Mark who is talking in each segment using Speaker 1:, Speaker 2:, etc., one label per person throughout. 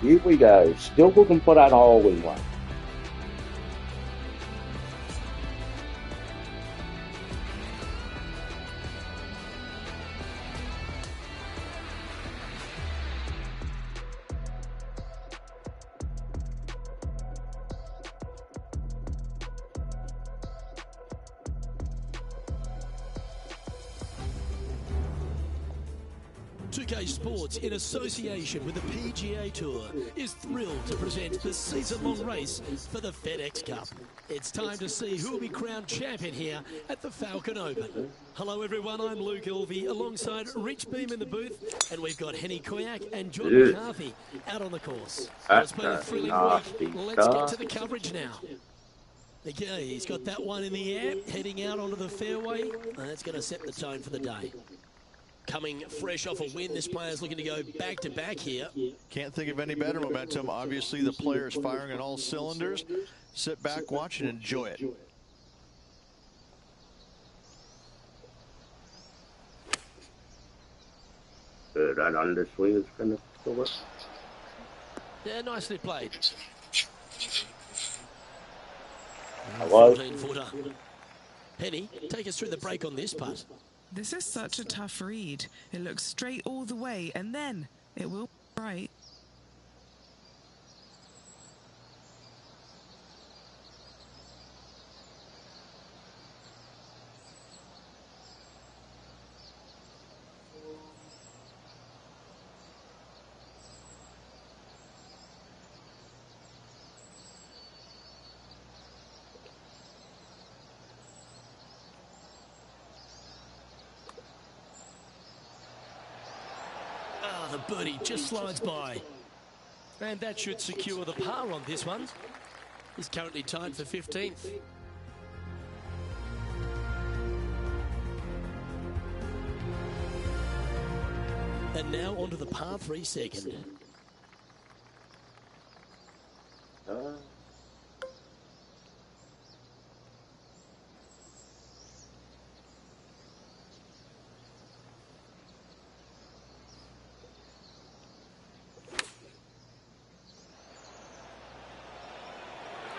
Speaker 1: Here we go. Still looking for that all-in-one.
Speaker 2: PGA Sports, in association with the PGA Tour, is thrilled to present the season-long race for the FedEx Cup. It's time to see who will be crowned champion here at the Falcon Open. Hello everyone, I'm Luke Ilvey alongside Rich Beam in the booth, and we've got Henny Koyak and John McCarthy out on the course. Well, it's been a thrilling week. Let's get to the coverage now. Okay, he's got that one in the air, heading out onto the fairway, and that's going to set the tone for the day. Coming fresh off a win, this player's looking to go back-to-back here.
Speaker 3: Can't think of any better momentum. Obviously, the player is firing on all cylinders. Sit back, watch, and enjoy it.
Speaker 1: That underswing is going to still work.
Speaker 2: Yeah, nicely played.
Speaker 1: Hello?
Speaker 2: 14-footer. Henny, take us through the break on this putt.
Speaker 4: This is such a tough read. It looks straight all the way, and then it will be right.
Speaker 2: The birdie just slides by. And that should secure the par on this one. He's currently tied for 15th. And now onto the par 3 second.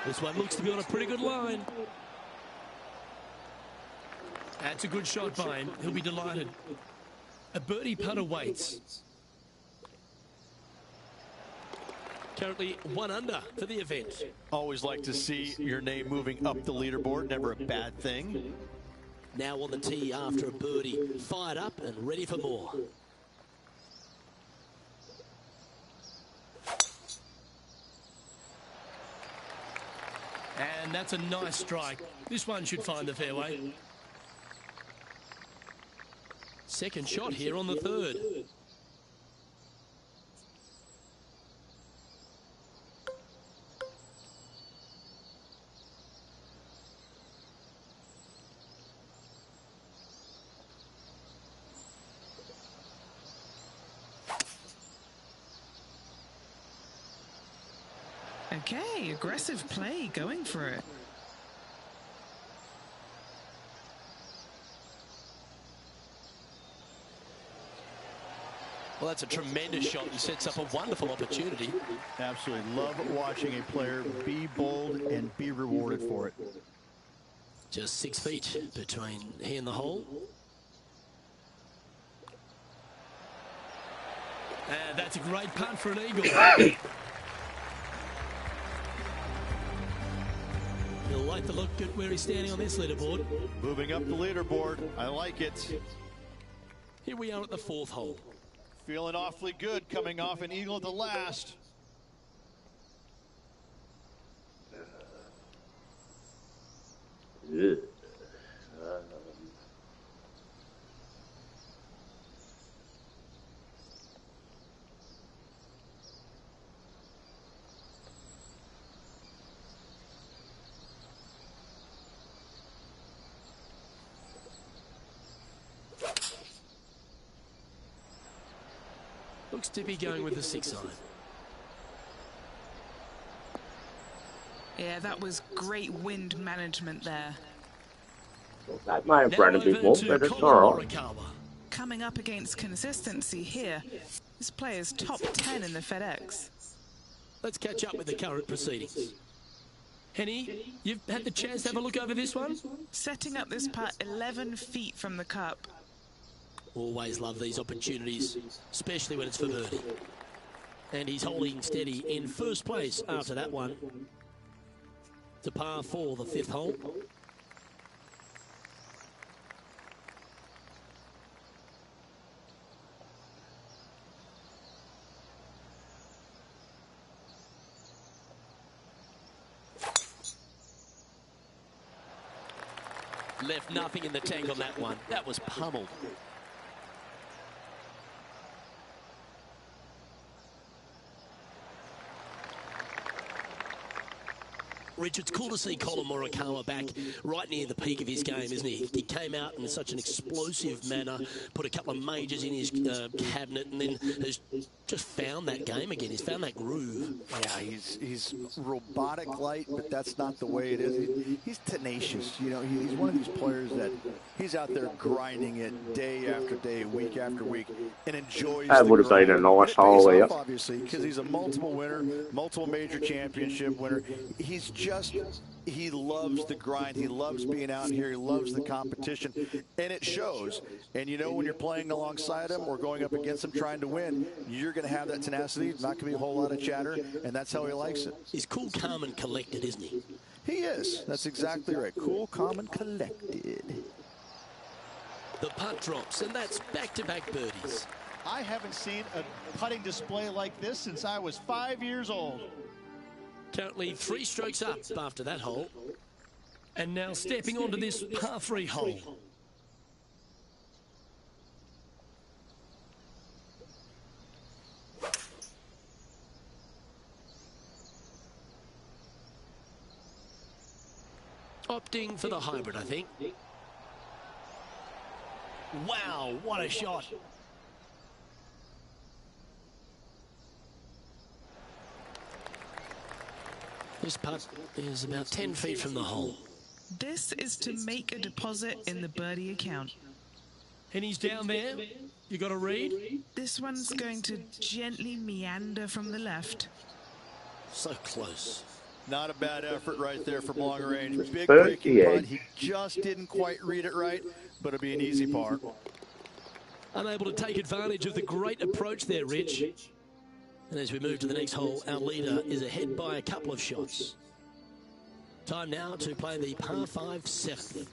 Speaker 2: This one looks to be on a pretty good line. That's a good shot by him. He'll be delighted. A birdie putt awaits. Currently 1 under for the event.
Speaker 3: Always like to see your name moving up the leaderboard. Never a bad thing.
Speaker 2: Now on the tee after a birdie. Fired up and ready for more. And that's a nice strike. This one should find the fairway. Second shot here on the third.
Speaker 4: Okay, aggressive play, going for it.
Speaker 2: Well, that's a tremendous shot and sets up a wonderful opportunity.
Speaker 3: Absolutely love watching a player be bold and be rewarded for it.
Speaker 2: Just 6 feet between he and the hole. And that's a great punt for an eagle. He'll like the look at where he's standing on this leaderboard.
Speaker 3: Moving up the leaderboard. I like it.
Speaker 2: Here we are at the 4th hole.
Speaker 3: Feeling awfully good coming off an eagle at the last.
Speaker 1: Ugh.
Speaker 2: Looks to be going with the 6 iron.
Speaker 4: Yeah, that was great wind management there.
Speaker 1: That might have run a bit more, but it's all right.
Speaker 4: Coming up against consistency here, this player's top 10 in the FedEx.
Speaker 2: Let's catch up with the current proceedings. Henny, you've had the chance to have a look over this one?
Speaker 4: Setting up this putt 11 feet from the cup.
Speaker 2: Always love these opportunities, especially when it's for birdie. And he's holding steady in first place after that one. To par 4, the 5th hole. Left nothing in the tank on that one. That was pummeled. Rich, it's cool to see Colin Morikawa back right near the peak of his game, isn't he? He came out in such an explosive manner, put a couple of majors in his cabinet, and then has just found that game again. He's found that groove.
Speaker 3: Yeah, he's robotic light, but that's not the way it is. He's tenacious. You know, he's one of these players that he's out there grinding it day after day, week after week, and enjoys
Speaker 1: That would have been a nice hole here.
Speaker 3: Obviously, because he's a multiple winner, multiple major championship winner. He loves the grind. He loves being out here. He loves the competition, and it shows. And you know, when you're playing alongside him or going up against him trying to win, you're going to have that tenacity. It's not going to be a whole lot of chatter, and that's how he likes it.
Speaker 2: He's cool, calm, and collected, isn't he?
Speaker 3: He is. That's exactly right. Cool, calm, and collected.
Speaker 2: The putt drops, and that's back-to-back birdies.
Speaker 5: I haven't seen a putting display like this since I was 5 years old.
Speaker 2: Currently 3 strokes up after that hole. And now stepping onto this par 3 hole. Opting for the hybrid, I think. Wow, what a shot. This putt is about 10 feet from the hole.
Speaker 4: This is to make a deposit in the birdie account.
Speaker 2: And he's down there. You got a read?
Speaker 4: This one's going to gently meander from the left.
Speaker 2: So close.
Speaker 3: Not a bad effort right there from long range. Big
Speaker 1: 38.
Speaker 3: breaking putt. He just didn't quite read it right, but it'll be an easy par.
Speaker 2: Unable to take advantage of the great approach there, Rich. And as we move to the next hole, our leader is ahead by a couple of shots. Time now to play the par 5 7th.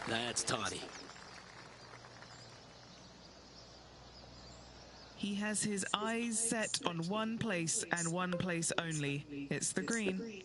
Speaker 2: That's tidy.
Speaker 4: He has his eyes set on one place and one place only. It's the green.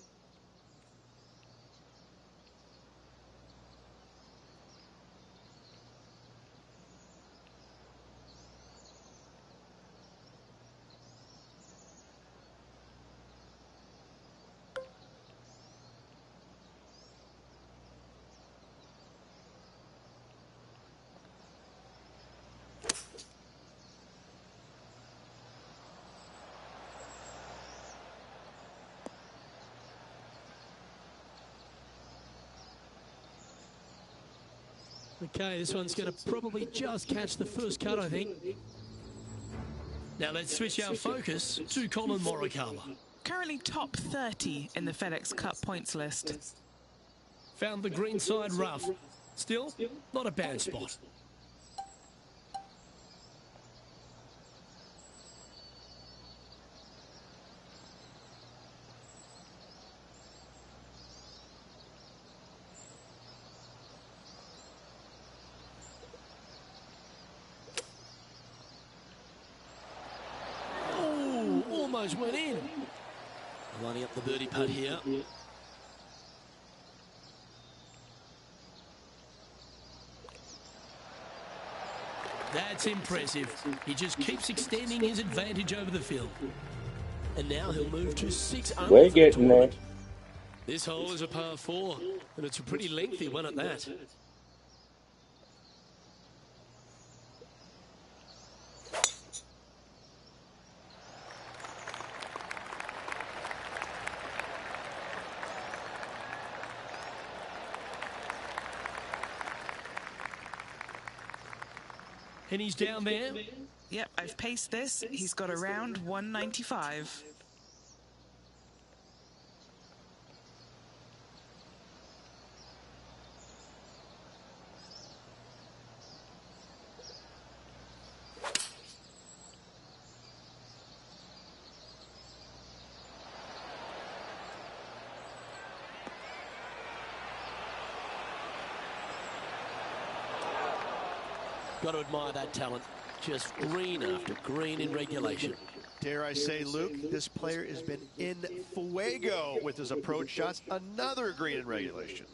Speaker 2: Okay, this one's going to probably just catch the first cut, I think. Now let's switch our focus to Colin Morikawa.
Speaker 4: Currently top 30 in the FedEx Cup points list.
Speaker 2: Found the green side rough. Still, not a bad spot. Oh, almost went in. Lining up the birdie putt here. That's impressive. He just keeps extending his advantage over the field. And now he'll move to 6 under
Speaker 1: We're
Speaker 2: for the
Speaker 1: getting there.
Speaker 2: tournament. This hole is a par 4, and it's a pretty lengthy one at that. And he's down there.
Speaker 4: Yep, I've paced this. He's got around 195.
Speaker 2: Got to admire that talent. Just green after green in regulation.
Speaker 3: Dare I say, Luke, this player has been in fuego with his approach shots. Another green in regulation.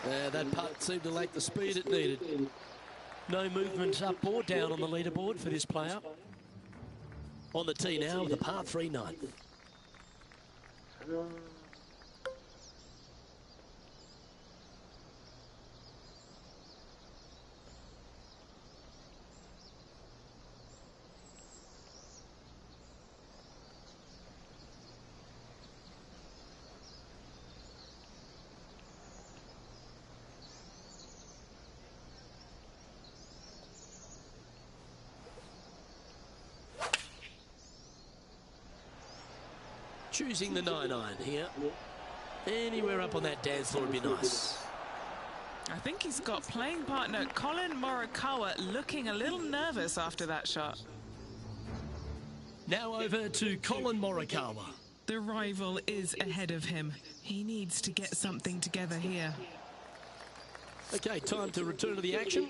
Speaker 2: That putt seemed to lack the speed it needed. No movement up or down on the leaderboard for this player. On the tee now with a par 3 ninth. Choosing the 9-iron here. Anywhere up on that dance floor would be nice.
Speaker 4: I think he's got playing partner Colin Morikawa looking a little nervous after that shot.
Speaker 2: Now over to Colin Morikawa.
Speaker 4: The rival is ahead of him. He needs to get something together here.
Speaker 2: Okay, time to return to the action.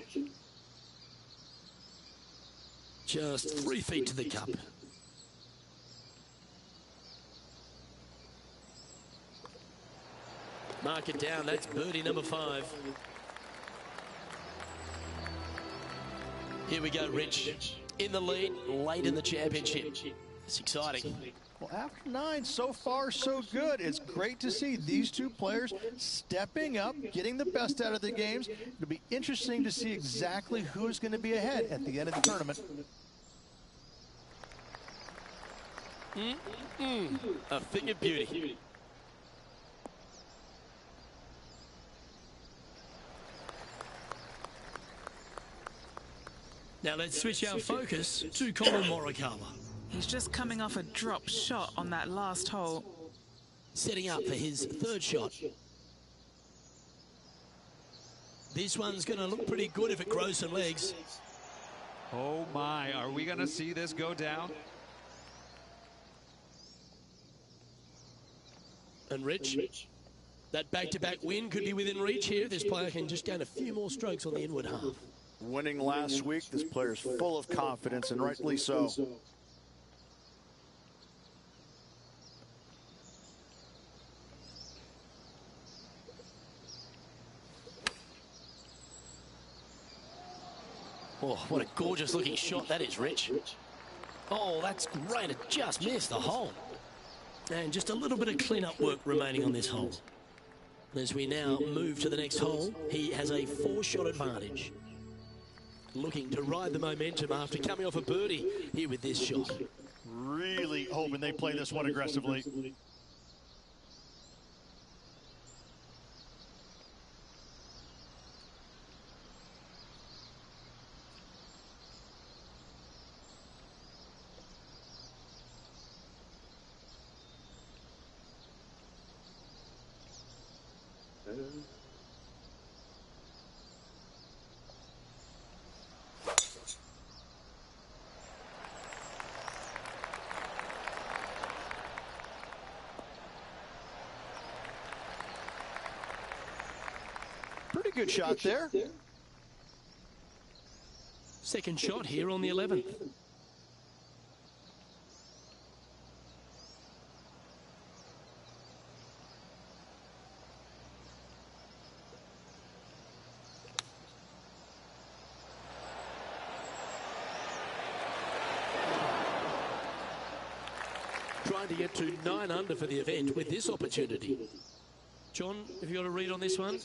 Speaker 2: Just 3 feet to the cup. Mark it down, that's birdie number 5. Here we go, Rich. In the lead, late in the championship. It's exciting.
Speaker 3: Well, after 9, so far so good. It's great to see these two players stepping up, getting the best out of the games. It'll be interesting to see exactly who's going to be ahead at the end of the tournament.
Speaker 2: A thing of beauty. Now let's switch our focus to Colin Morikawa.
Speaker 4: He's just coming off a drop shot on that last hole.
Speaker 2: Setting up for his 3rd shot. This one's going to look pretty good if it grows some legs.
Speaker 6: Oh my, are we going to see this go down?
Speaker 2: And Rich, that back-to-back win could be within reach here. This player can just gain a few more strokes on the inward half.
Speaker 3: Winning last week, this player's full of confidence, and rightly so.
Speaker 2: Oh, what a gorgeous looking shot that is, Rich. Oh, that's great. It just missed the hole. And just a little bit of clean-up work remaining on this hole. As we now move to the next hole, he has a 4-shot advantage. Looking to ride the momentum after coming off a birdie here with this shot.
Speaker 3: Really hoping they play this one aggressively. good shot there.
Speaker 2: Second shot here on the 11th. Trying to get to 9 under for the event with this opportunity. John, have you got a read on this one?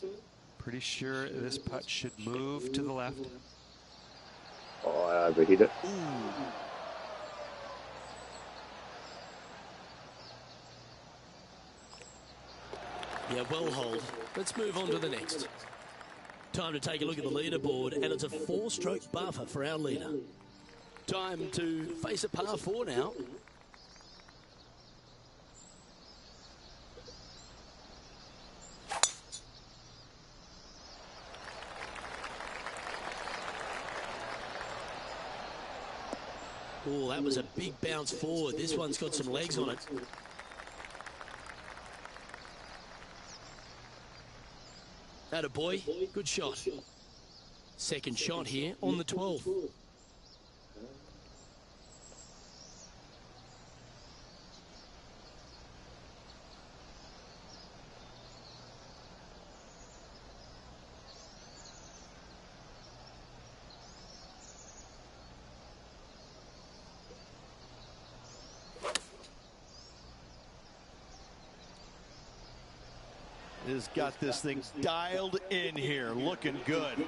Speaker 6: Pretty sure this putt should move to the left.
Speaker 1: Oh, I overhit it.
Speaker 2: Ooh. Yeah, well hold. Let's move on to the next. Time to take a look at the leaderboard, and it's a 4-stroke buffer for our leader. Time to face a par 4 now. Oh, that was a big bounce forward. This one's got some legs on it. Atta boy, good shot. Second shot here on the 12th.
Speaker 5: Has got this thing dialed in here, looking good.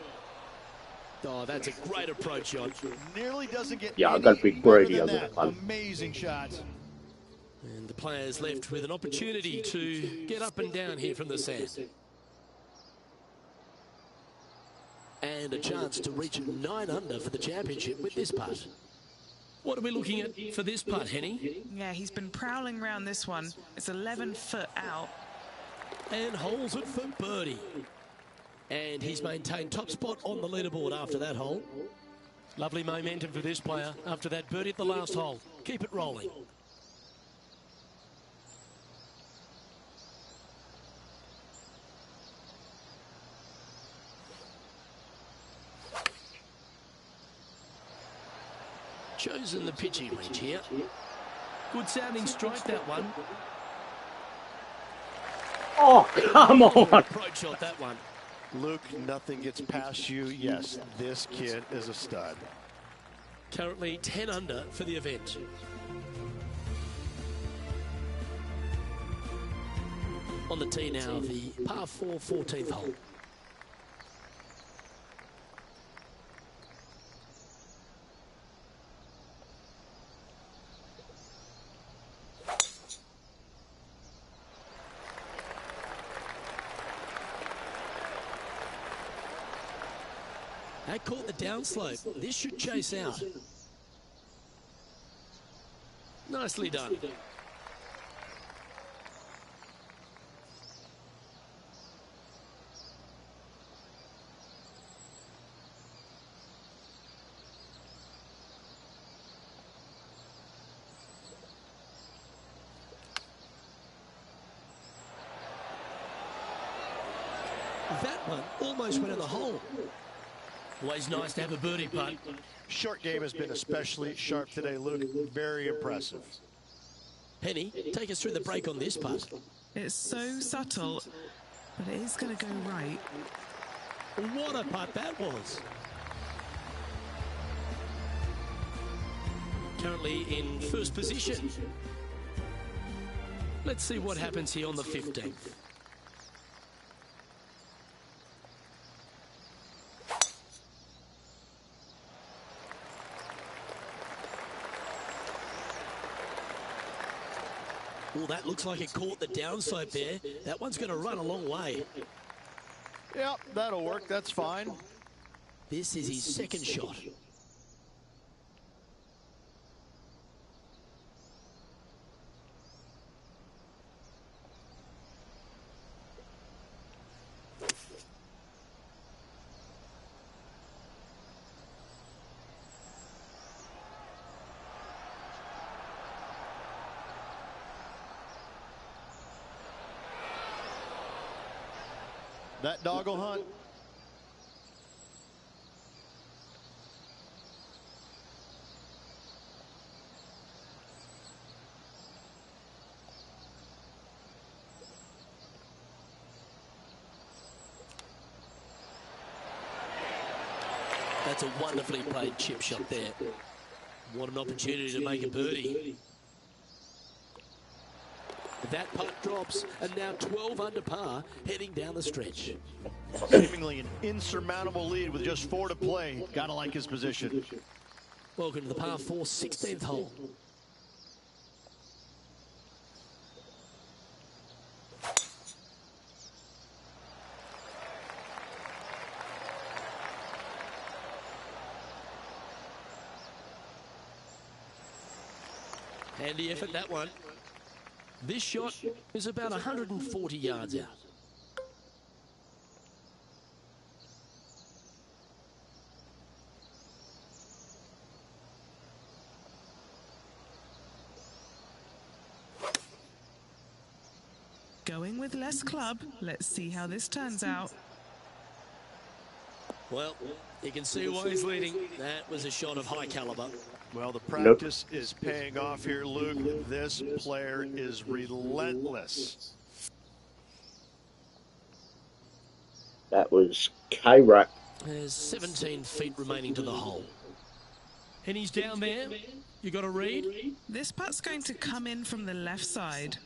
Speaker 2: Oh, that's a great approach shot.
Speaker 5: Nearly doesn't get
Speaker 1: Yeah, I
Speaker 5: any
Speaker 1: got a big
Speaker 5: better
Speaker 1: birdie
Speaker 5: than
Speaker 1: on
Speaker 5: that.
Speaker 1: that one.
Speaker 5: Amazing shots.
Speaker 2: And the players left with an opportunity to get up and down here from the sand. And a chance to reach 9 under for the championship with this putt. What are we looking at for this putt, Henny?
Speaker 4: Yeah, he's been prowling around this one. It's 11 foot out.
Speaker 2: And holds it for birdie. And he's maintained top spot on the leaderboard after that hole. Lovely momentum for this player after that birdie at the last hole. Keep it rolling. Chosen the pitching range here. Good sounding strike, that one.
Speaker 1: Oh, come on.
Speaker 2: Approach shot, that one.
Speaker 3: Luke, nothing gets past you. Yes, this kid is a stud.
Speaker 2: Currently 10 under for the event. On the tee now, the par 4 14th hole. That caught the downslope. This should chase out. Nicely done. That one almost went in the hole. Always nice to have a birdie putt.
Speaker 3: Short game has been especially sharp today, Luke. Very impressive.
Speaker 2: Penny, take us through the break on this putt.
Speaker 4: It's so subtle, but it is going to go right.
Speaker 2: What a putt that was. Currently in first position. Let's see what happens here on the 15th. Well, that looks like it caught the downslope there. That one's going to run a long way.
Speaker 3: Yep, that'll work. That's fine.
Speaker 2: This is his second shot.
Speaker 3: That dog will hunt.
Speaker 2: That's a wonderfully played chip shot there. What an opportunity to make a birdie. That putt drops, and now 12 under par, heading down the stretch.
Speaker 5: Seemingly an insurmountable lead with just 4 to play. Gotta like his position.
Speaker 2: Welcome to the par 4 16th hole. Handy effort, that one. This shot is about 140 yards out.
Speaker 4: Going with less club. Let's see how this turns out.
Speaker 2: Well, you can see why he's leading. That was a shot of high caliber.
Speaker 5: Well, the practice is paying off here, Luke. This player is relentless.
Speaker 1: That was K-Rack.
Speaker 2: There's 17 feet remaining to the hole. And he's down there. You got to read.
Speaker 4: This putt's going to come in from the left side.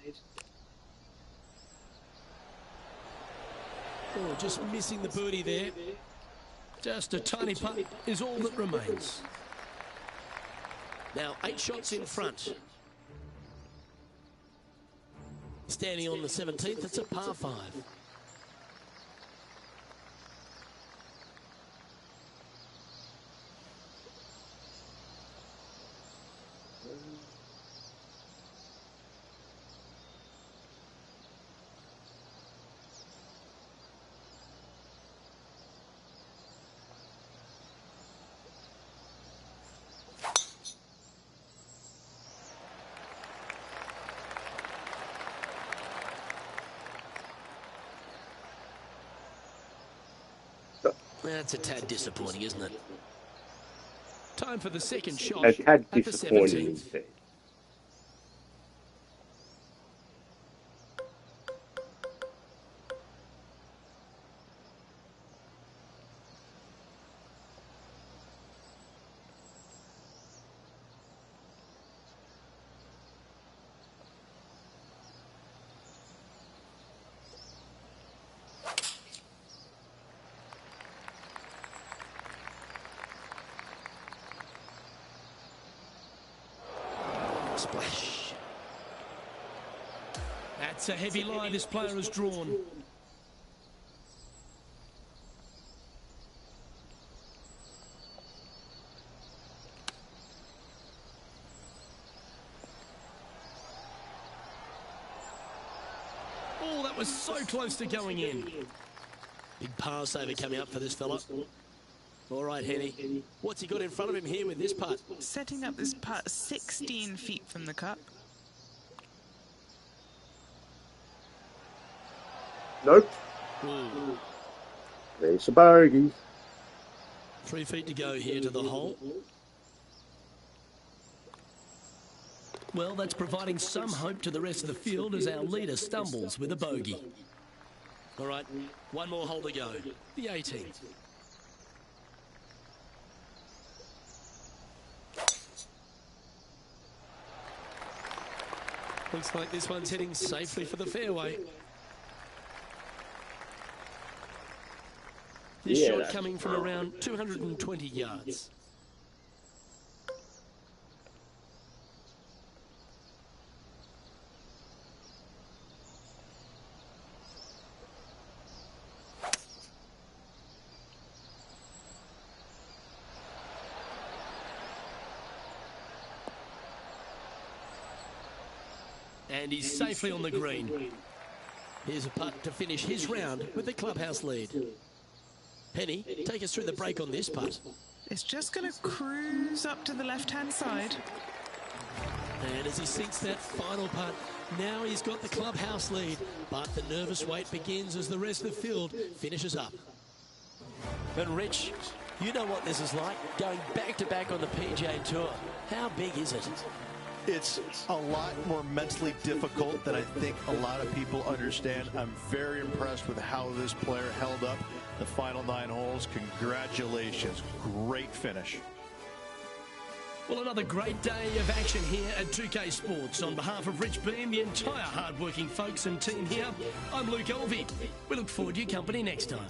Speaker 2: Oh, just missing the birdie there. Just a tiny putt is all that remains. Now 8 shots in front. Standing on the 17th, it's a par 5. That's a tad disappointing, isn't it? Time for the second shot.
Speaker 1: A tad
Speaker 2: at the
Speaker 1: disappointing
Speaker 2: 17th.
Speaker 1: indeed.
Speaker 2: Splash. That's a heavy line this player has drawn. Oh, that was so close to going in. Big par saver coming up for this fella. All right, Henny. What's he got in front of him here with this putt?
Speaker 4: Setting up this putt 16 feet from the cup.
Speaker 1: Nope.
Speaker 2: Ooh.
Speaker 1: There's a bogey.
Speaker 2: 3 feet to go here to the hole. Well, that's providing some hope to the rest of the field as our leader stumbles with a bogey. All right, one more hole to go. The 18th. Looks like this one's heading safely for the fairway. This shot coming from around 220 yards. And he's safely on the green. Here's a putt to finish his round with the clubhouse lead. Penny, take us through the break on this putt.
Speaker 4: It's just going to cruise up to the left-hand side.
Speaker 2: And as he sinks that final putt, now he's got the clubhouse lead. But the nervous wait begins as the rest of the field finishes up. And Rich, you know what this is like, going back-to-back on the PGA Tour. How big is it?
Speaker 3: It's a lot more mentally difficult than I think a lot of people understand. I'm very impressed with how this player held up the final 9 holes. Congratulations. Great finish.
Speaker 2: Well, another great day of action here at 2K Sports. On behalf of Rich Beam, the entire hard-working folks and team here, I'm Luke Elvey. We look forward to your company next time.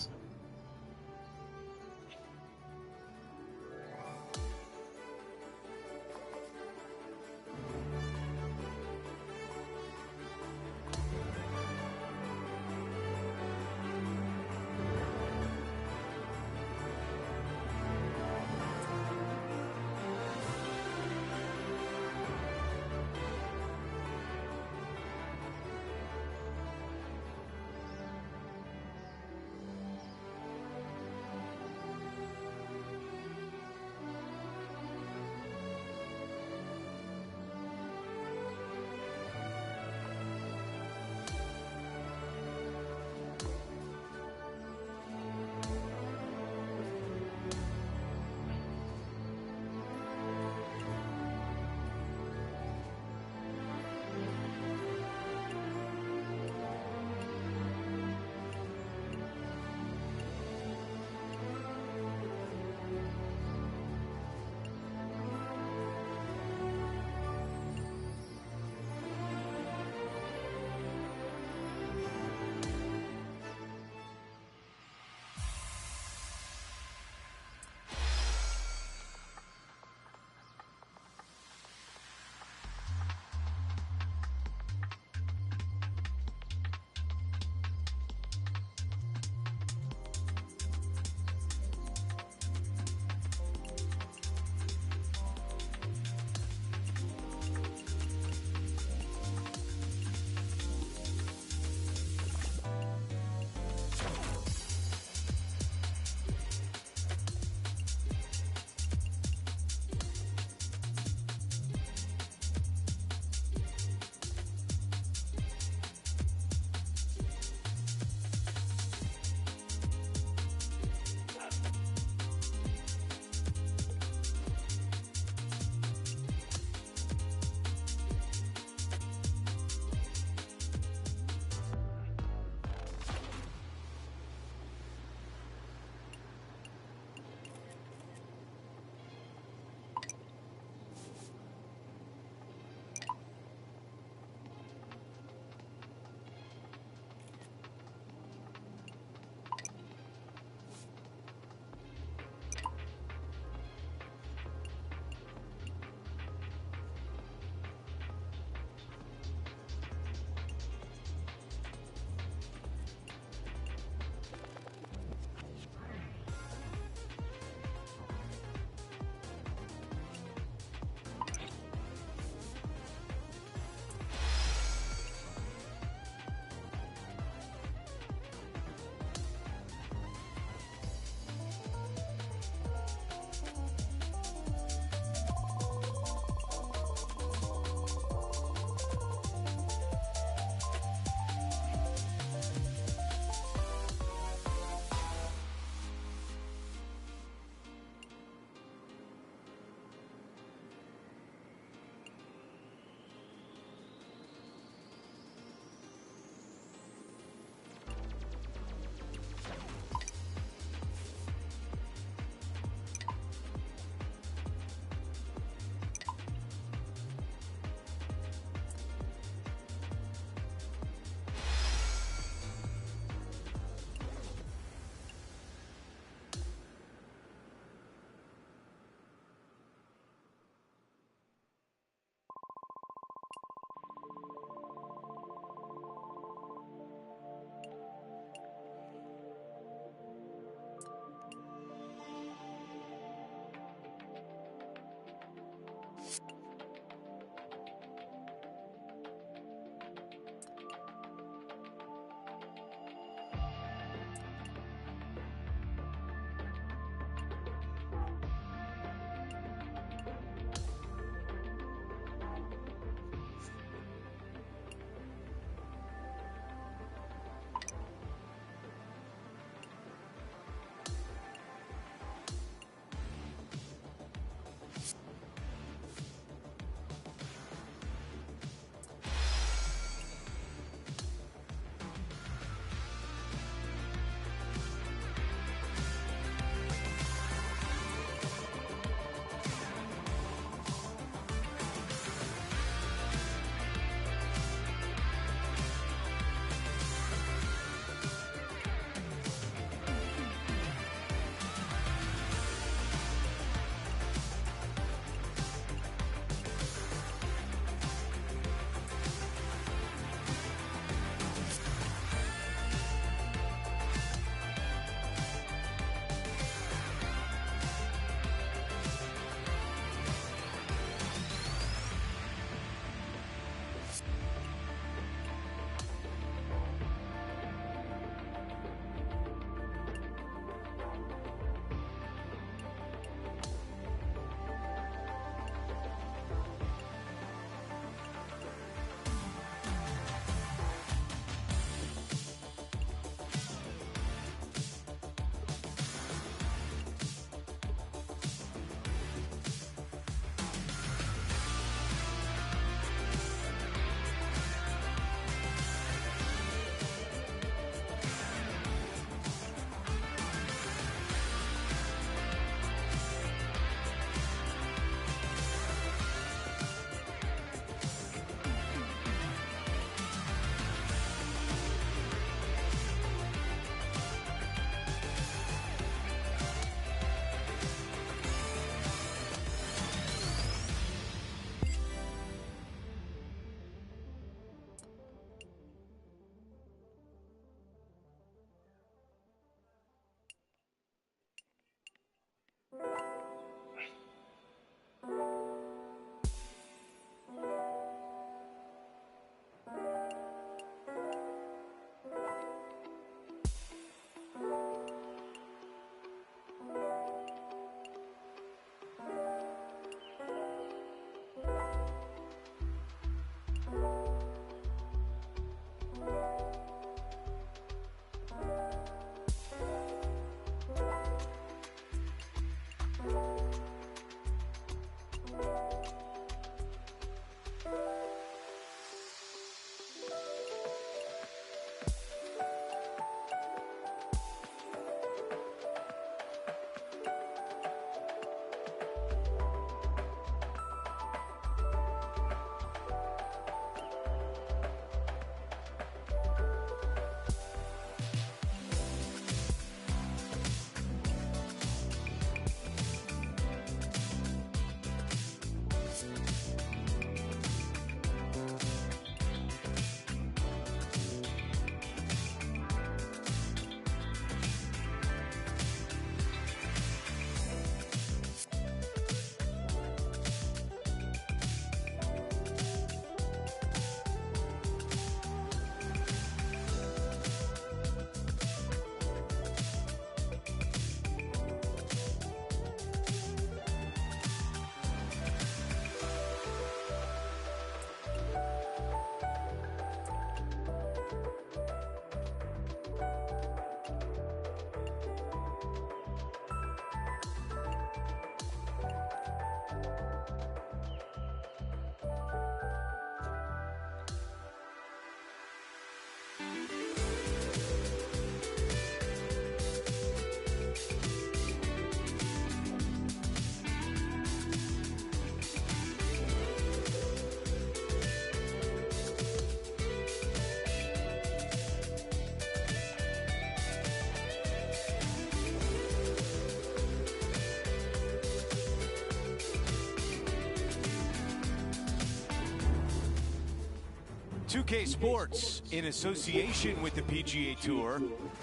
Speaker 7: 2K Sports, in association with the PGA Tour,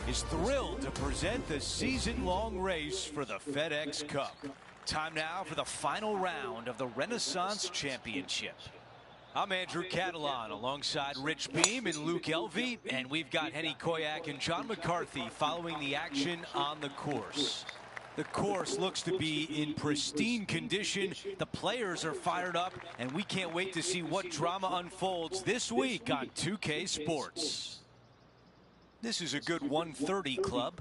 Speaker 7: is thrilled to present the season-long race for the FedEx Cup. Time now for the final round of the Renaissance Championship. I'm Andrew Catalan alongside Rich Beam and Luke Elvey, and we've got Henny Koyak and John McCarthy following the action on the course. The course looks to be in pristine condition. The players are fired up, and we can't wait to see what drama unfolds this week on 2K Sports. This is a good 130 club.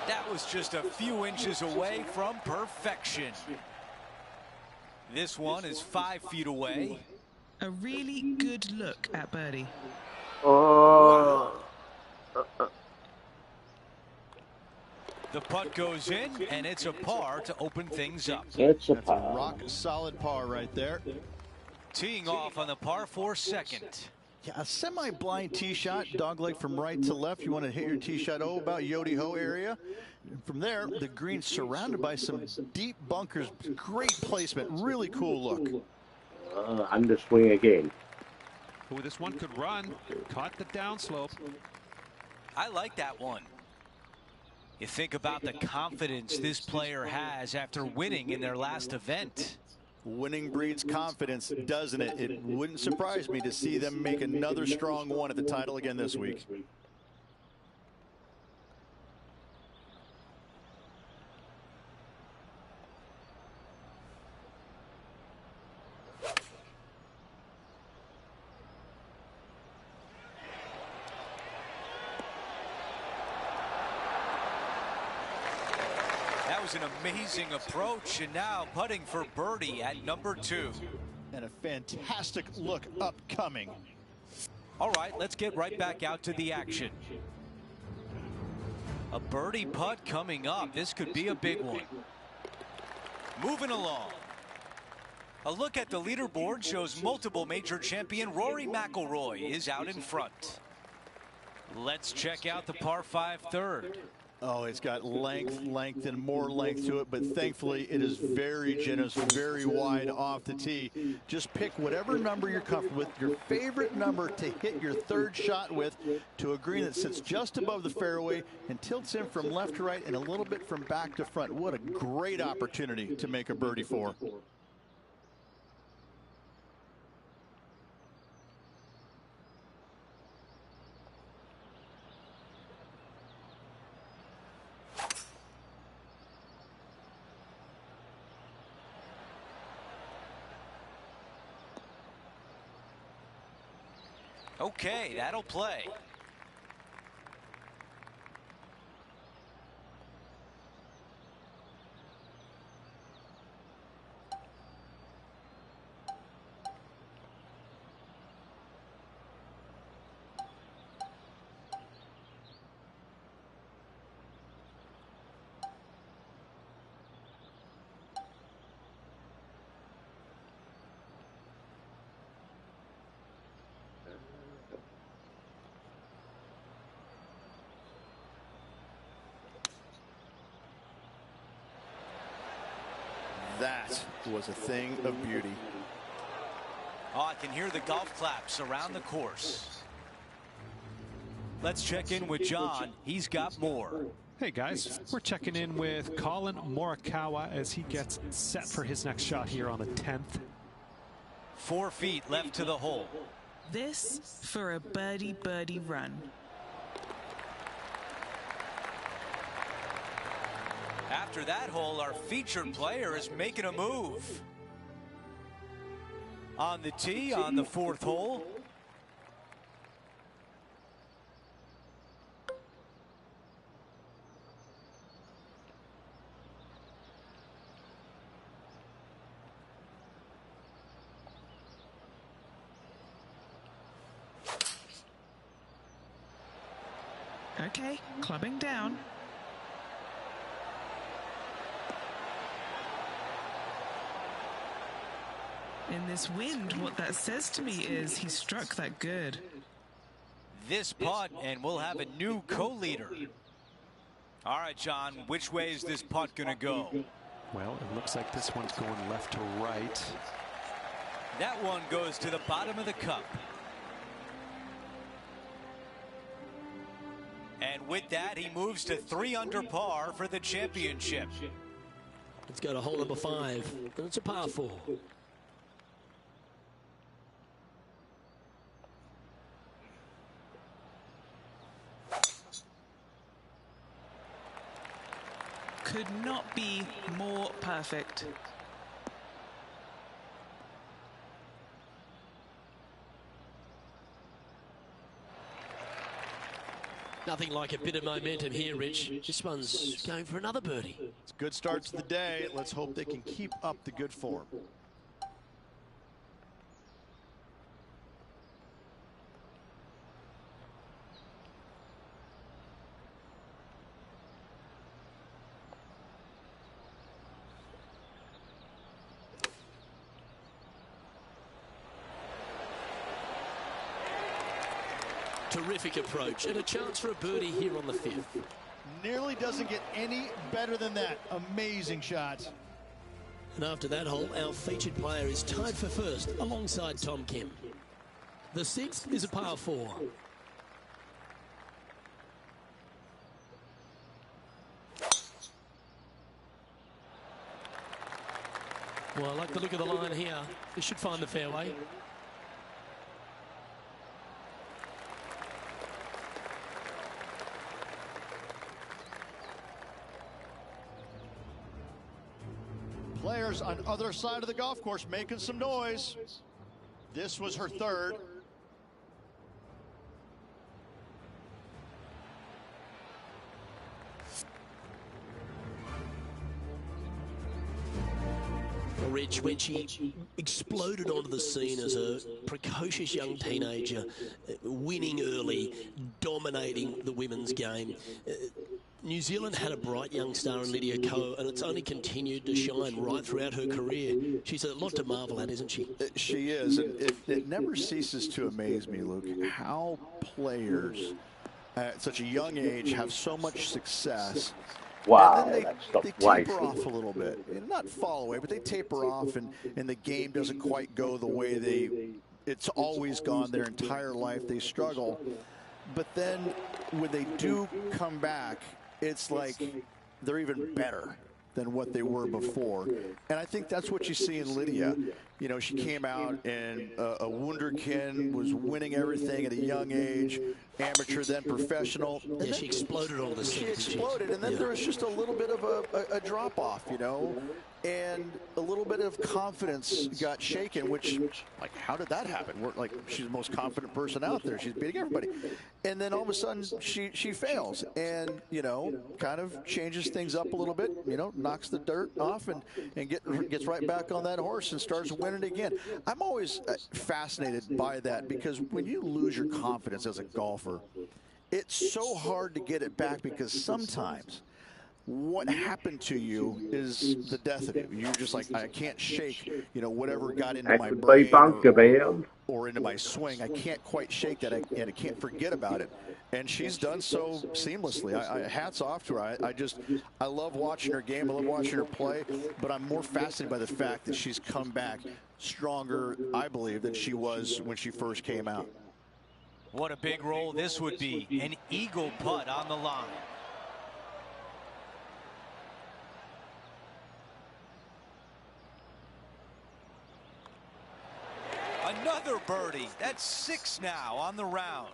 Speaker 7: That was just a few inches away from perfection. This one is 5 feet away.
Speaker 4: A really good look at birdie.
Speaker 7: The putt goes in, and it's a par to open things up.
Speaker 1: It's a
Speaker 3: That's
Speaker 1: par.
Speaker 3: a rock solid par right there.
Speaker 7: Teeing off on the par 4 second.
Speaker 3: Yeah, a semi-blind tee shot, dogleg from right to left. You want to hit your tee shot about Yodi-Ho area. And from there, the green surrounded by some deep bunkers. Great placement. Really cool look.
Speaker 1: Underswing again.
Speaker 6: Ooh, this one could run. Caught the downslope.
Speaker 7: I like that one. You think about the confidence this player has after winning in their last event.
Speaker 3: Winning breeds confidence, doesn't it? It wouldn't surprise me to see them make another strong one at the title again this week.
Speaker 7: That was an amazing approach, and now putting for birdie at number 2.
Speaker 3: And a fantastic look upcoming.
Speaker 7: All right, let's get right back out to the action. A birdie putt coming up. This could be a big one. Moving along. A look at the leaderboard shows multiple major champion Rory McIlroy is out in front. Let's check out the par 5 third.
Speaker 3: Oh, it's got length, and more length to it, but thankfully it is very generous, very wide off the tee. Just pick whatever number you're comfortable with, your favorite number to hit your third shot with, to a green that sits just above the fairway and tilts in from left to right and a little bit from back to front. What a great opportunity to make a birdie for.
Speaker 7: Okay, that'll play.
Speaker 3: That was a thing of beauty.
Speaker 7: Oh, I can hear the golf claps around the course. Let's check in with John. He's got more.
Speaker 6: Hey guys, we're checking in with Colin Morikawa as he gets set for his next shot here on the 10th.
Speaker 7: 4 feet left to the hole.
Speaker 4: This for a birdie run.
Speaker 7: After that hole, our featured player is making a move. On the tee on the 4th hole.
Speaker 4: Okay, clubbing down. In this wind, what that says to me is he struck that good.
Speaker 7: This putt, and we'll have a new co-leader. All right, John, which way is this putt going to go?
Speaker 6: Well, it looks like this one's going left to right.
Speaker 7: That one goes to the bottom of the cup. And with that, he moves to 3 under par for the championship.
Speaker 2: Let's go to hole number 5, and it's a par 4.
Speaker 4: Could not be more perfect.
Speaker 2: Nothing like a bit of momentum here, Rich. This one's going for another birdie.
Speaker 3: It's a good start to the day. Let's hope they can keep up the good form.
Speaker 2: Terrific approach and a chance for a birdie here on the 5th.
Speaker 3: Nearly doesn't get any better than that. Amazing shots.
Speaker 2: And after that hole, our featured player is tied for first alongside Tom Kim. The 6th is a par 4. Well, I like the look of the line here. This should find the fairway.
Speaker 3: Players on other side of the golf course making some noise. This was her 3rd.
Speaker 2: Rich, when she exploded onto the scene as a precocious young teenager, winning early, dominating the women's game, New Zealand had a bright young star in Lydia Ko, and it's only continued to shine right throughout her career. She's a lot to marvel at, isn't she?
Speaker 3: She is. And it never ceases to amaze me, Luke, how players at such a young age have so much success.
Speaker 1: Wow,
Speaker 3: and then
Speaker 1: that's
Speaker 3: they
Speaker 1: the
Speaker 3: taper off a little bit. Not fall away, but they taper off, and the game doesn't quite go the way it's always gone their entire life. They struggle. But then when they do come back, it's like they're even better than what they were before. And I think that's what you see in Lydia. You know, she came out and a wunderkind, was winning everything at a young age, amateur then professional. And
Speaker 2: yeah, she exploded all this.
Speaker 3: She exploded, and then there was just a little bit of a drop-off, you know, and a little bit of confidence got shaken, which, like, how did that happen? Like, she's the most confident person out there. She's beating everybody. And then all of a sudden, she fails and, you know, kind of changes things up a little bit, you know, knocks the dirt off and gets right back on that horse and starts winning again. I'm always fascinated by that, because when you lose your confidence as a golfer, it's so hard to get it back, because sometimes what happened to you is the death of you. You're just like, I can't shake, you know, whatever got into my brain or into my swing. I can't quite shake that, and I can't forget about it. And she's done so seamlessly. Hats off to her. I love watching her game. I love watching her play. But I'm more fascinated by the fact that she's come back stronger, I believe, than she was when she first came out.
Speaker 7: What a big roll this would be. An eagle putt on the line. Another birdie. That's 6 now on the round.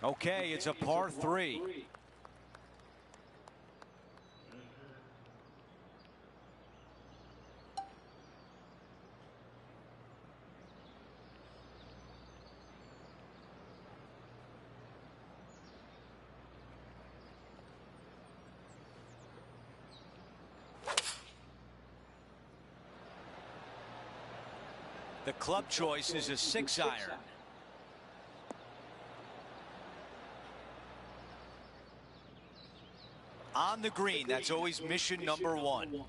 Speaker 7: Okay, it's a par 3. The club choice is a 6-iron. on the green. That's always mission number one.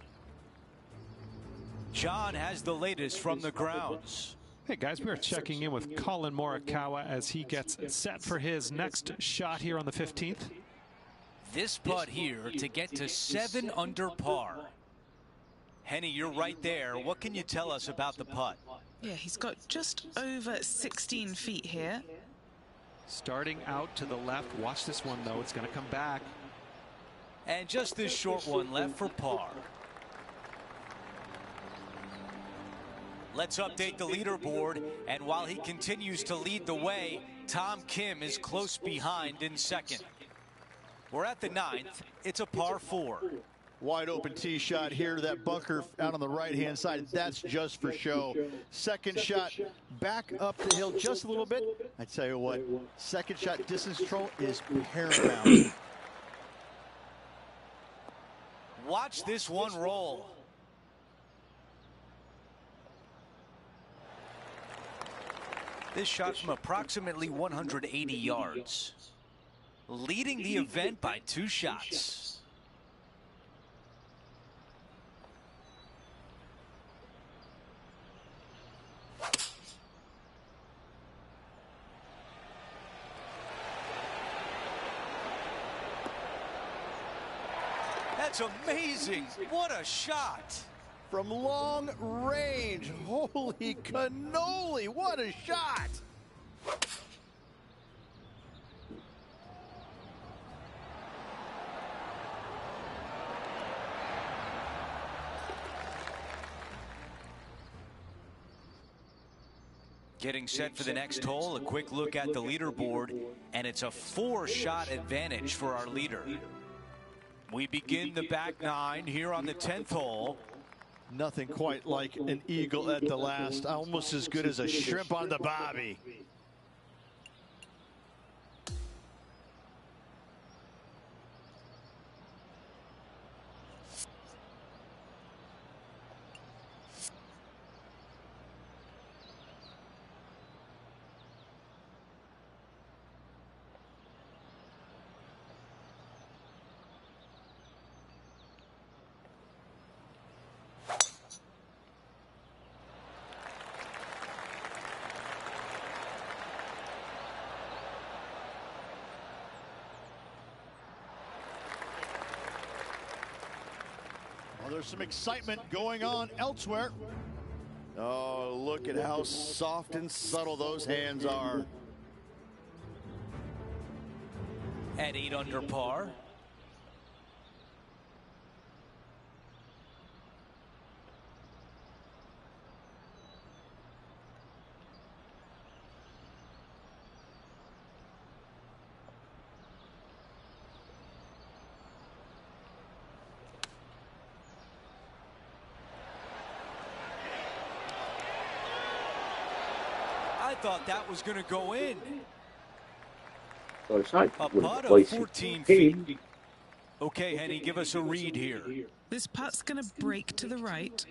Speaker 7: John has the latest from the grounds.
Speaker 6: Hey guys, we are checking in with Colin Morikawa as he gets set for his next shot here on the 15th.
Speaker 7: This putt here to get to 7 under par. Henny, you're right there. What can you tell us about the putt?
Speaker 4: Yeah, he's got just over 16 feet here.
Speaker 6: Starting out to the left. Watch this one, though. It's going to come back.
Speaker 7: And just this short one left for par. Let's update the leaderboard. And while he continues to lead the way, Tom Kim is close behind in second. We're at the 9th. It's a par 4.
Speaker 3: Wide open tee shot here. That bunker out on the right-hand side, that's just for show. Second shot back up the hill just a little bit. I tell you what, second shot distance control is paramount.
Speaker 7: Watch this one roll. This shot from approximately 180 yards. Leading the event by 2 shots. That's amazing. What a shot.
Speaker 3: From long range. Holy cannoli, what a shot.
Speaker 7: Getting set for the next hole, a quick look at the leaderboard, and it's a 4-shot advantage for our leader. We begin the back 9 here on the 10th hole.
Speaker 3: Nothing quite like an eagle at the last. Almost as good as a shrimp on the bobby. Well, there's some excitement going on elsewhere. Oh, look at how soft and subtle those hands are.
Speaker 7: At 8 under par. I thought that was going to go in.
Speaker 1: So it's not
Speaker 7: A
Speaker 1: with
Speaker 7: putt of
Speaker 1: placing
Speaker 7: 14
Speaker 1: feet.
Speaker 7: feet. Okay, Henny, give us a read here.
Speaker 4: This putt's going to break to the right.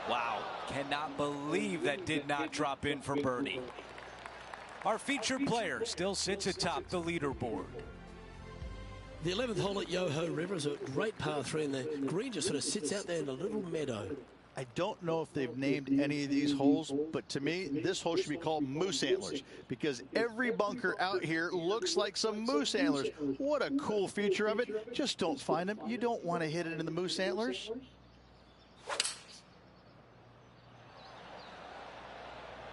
Speaker 7: Wow, cannot believe that did not drop in for birdie. Our featured player still sits atop the leaderboard.
Speaker 2: The 11th hole at Yoho River is a great par 3, and the green just sort of sits out there in a little meadow.
Speaker 3: I don't know if they've named any of these holes, but to me, this hole should be called Moose Antlers because every bunker out here looks like some moose antlers. What a cool feature of it. Just don't find them. You don't want to hit it in the moose antlers.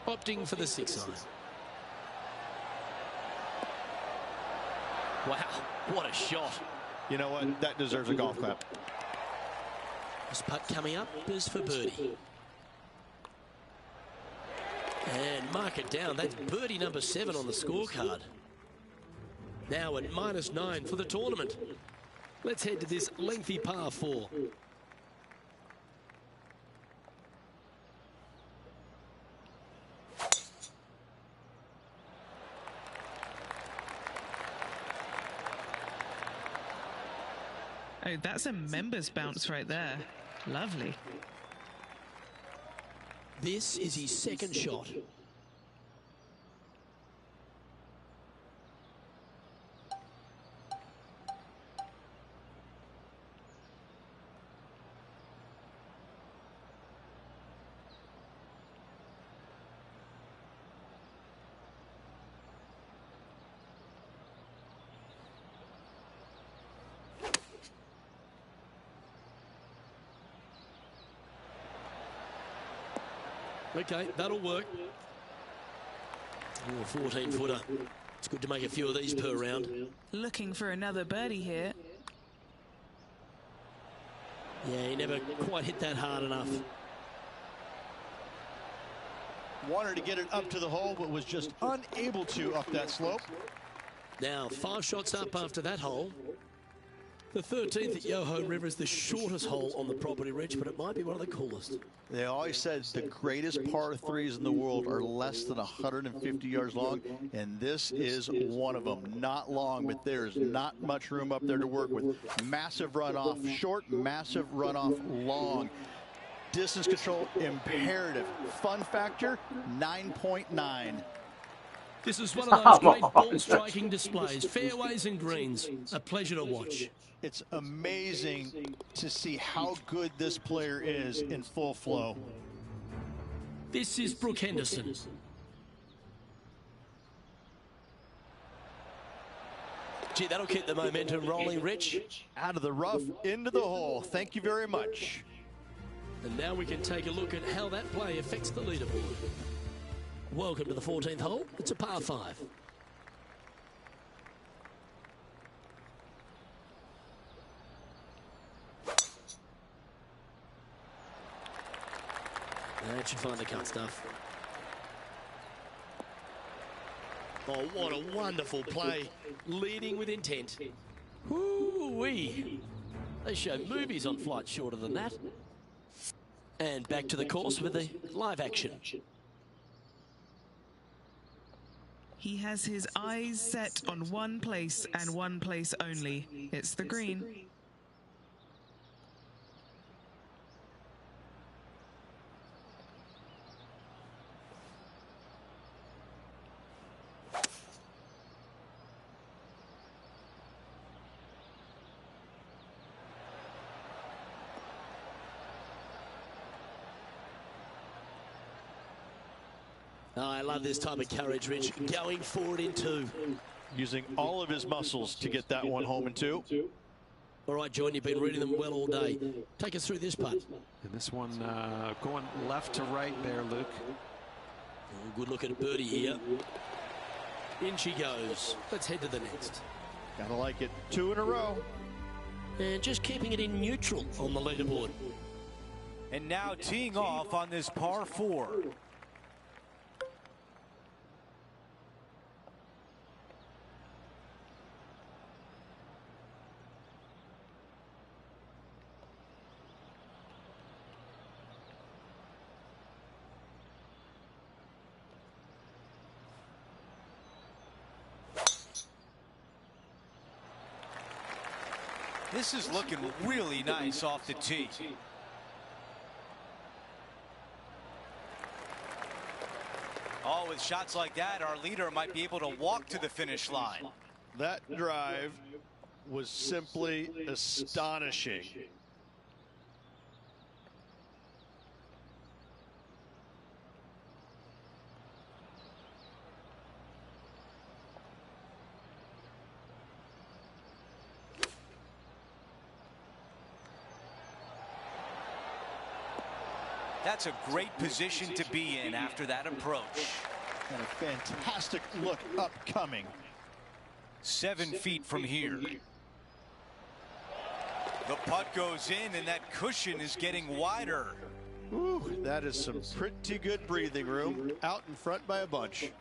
Speaker 2: Opting for the 6-iron. Wow, what a shot.
Speaker 3: You know what? That deserves a golf clap.
Speaker 2: This putt coming up is for birdie. And mark it down. That's birdie number 7 on the scorecard. Now at -9 for the tournament. Let's head to this lengthy par 4.
Speaker 4: Oh, that's a members bounce right there. Lovely.
Speaker 2: This is his second shot. Okay, that'll work. Oh, 14-footer. It's good to make a few of these per round.
Speaker 4: Looking for another birdie here.
Speaker 2: Yeah, he never quite hit that hard enough.
Speaker 5: Wanted to get it up to the hole, but was just unable to up that slope.
Speaker 2: Now, 5 shots up after that hole. The 13th at Yoho River is the shortest hole on the property, Rich, but it might be one of the coolest.
Speaker 3: They always said the greatest par threes in the world are less than 150 yards long, and this is one of them. Not long, but there's not much room up there to work with. Massive runoff short, massive runoff long. Distance control imperative. Fun factor 9.9.
Speaker 2: This is one of those great ball striking displays. Fairways and greens. A pleasure to watch.
Speaker 5: It's amazing to see how good this player is in full flow.
Speaker 2: This is Brooke Henderson. Gee, that'll keep the momentum rolling, Rich.
Speaker 5: Out of the rough, into the hole. Thank you very much.
Speaker 2: And now we can take a look at how that play affects the leaderboard. Welcome to the 14th hole. It's a par 5. That should find the cut stuff. Oh, what a wonderful play. Leading with intent. Woo-wee. They show movies on flights shorter than that. And back to the course with the live action.
Speaker 4: He has his eyes set on one place and one place only. It's the green.
Speaker 2: Oh, I love this type of courage, Rich. Going forward in 2.
Speaker 5: Using all of his muscles to get that one home in 2.
Speaker 2: All right, John, you've been reading them well all day. Take us through this putt.
Speaker 6: And this one going left to right there, Luke.
Speaker 2: Oh, good look at birdie here. In she goes. Let's head to the next.
Speaker 5: Gotta like it. 2 in a row.
Speaker 2: And just keeping it in neutral on the leaderboard.
Speaker 7: And now teeing off on this par 4. This is looking really nice off the tee. Oh, with shots like that, our leader might be able to walk to the finish line.
Speaker 5: That drive was simply astonishing.
Speaker 7: That's a great position to be in after that approach.
Speaker 5: And a fantastic look upcoming.
Speaker 7: 7 feet from here. The putt goes in, and that cushion is getting wider.
Speaker 5: Ooh, that is some pretty good breathing room. Out in front by a bunch.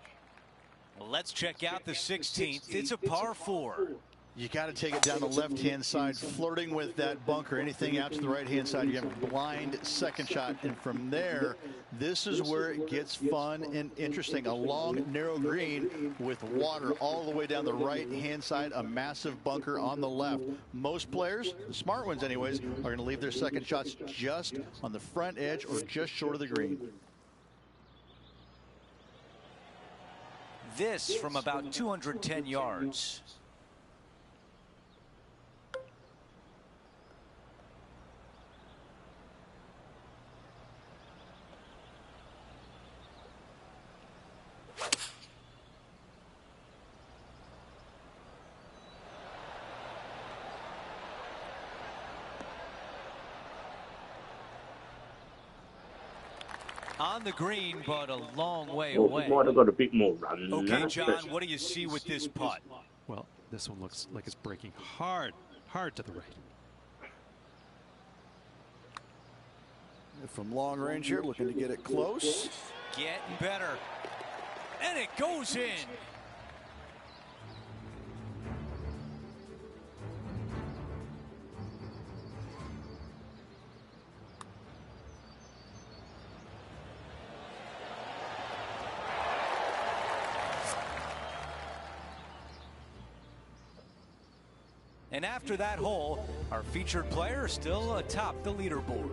Speaker 7: Let's check out the 16th. It's a par 4.
Speaker 3: You got to take it down the left-hand side, flirting with that bunker. Anything out to the right-hand side, you have a blind second shot. And from there, this is where it gets fun and interesting. A long, narrow green with water all the way down the right-hand side, a massive bunker on the left. Most players, the smart ones anyways, are going to leave their second shots just on the front edge or just short of the green.
Speaker 7: This from about 210 yards. On the green, but a long way
Speaker 1: Oh,
Speaker 7: away.
Speaker 1: might have got a bit more run.
Speaker 7: Okay, John, what do you see with this putt?
Speaker 6: Well, this one looks like it's breaking hard to the right.
Speaker 3: From long range here, looking to get it close.
Speaker 7: Getting better. And it goes in. And after that hole, our featured player is still atop the leaderboard.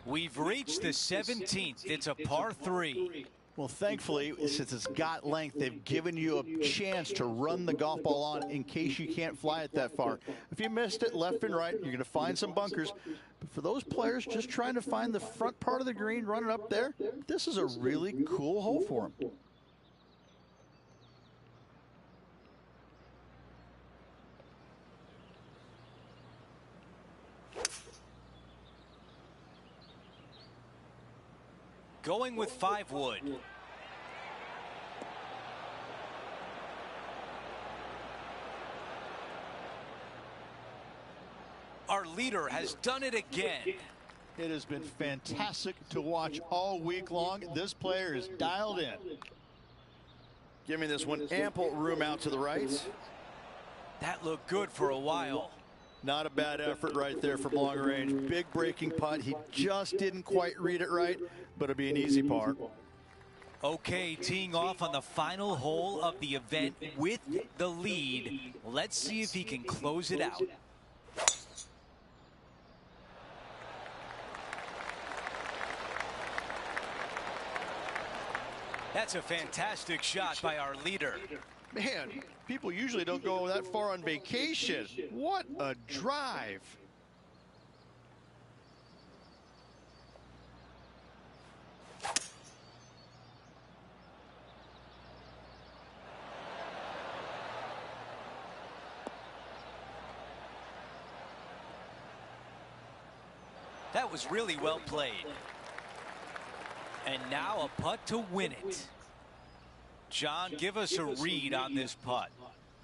Speaker 7: We've reached the 17th. It's a par 3.
Speaker 3: Well, thankfully, since it's got length, they've given you a chance to run the golf ball on in case you can't fly it that far. If you missed it left and right, you're going to find some bunkers. But for those players just trying to find the front part of the green, running up there, this is a really cool hole for them.
Speaker 7: Going with 5 wood. Our leader has done it again.
Speaker 3: It has been fantastic to watch all week long. This player is dialed in. Giving this one ample room out to the right.
Speaker 7: That looked good for a while.
Speaker 3: Not a bad effort right there from long range. Big breaking putt. He just didn't quite read it right, but it'll be an easy par.
Speaker 7: Okay, teeing off on the final hole of the event with the lead. Let's see if he can close it out. That's a fantastic shot by our leader.
Speaker 3: Man, people usually don't go that far on vacation. What a drive.
Speaker 7: That was really well played. And now a putt to win it. John, give us a read on this putt.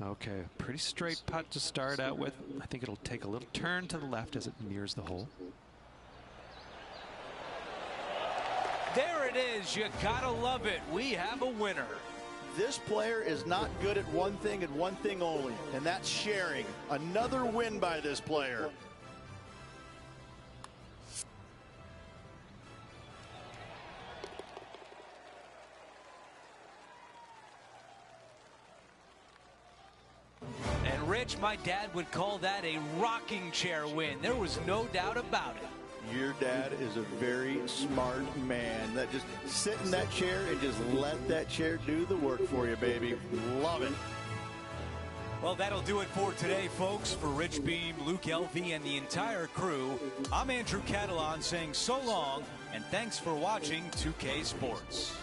Speaker 6: Okay, pretty straight putt to start out with. I think it'll take a little turn to the left as it nears the hole.
Speaker 7: There it is. You gotta love it. We have a winner.
Speaker 3: This player is not good at one thing and one thing only, and that's sharing. Another win by this player.
Speaker 7: And Rich, my dad would call that a rocking chair win. There was no doubt about it.
Speaker 3: Your dad is a very smart man. That just sit in that chair and just let that chair do the work for you, baby. Love it.
Speaker 7: Well, that'll do it for today, folks. For Rich Beam, Luke Elvey, and the entire crew, I'm Andrew Catalan saying so long, and thanks for watching 2K Sports.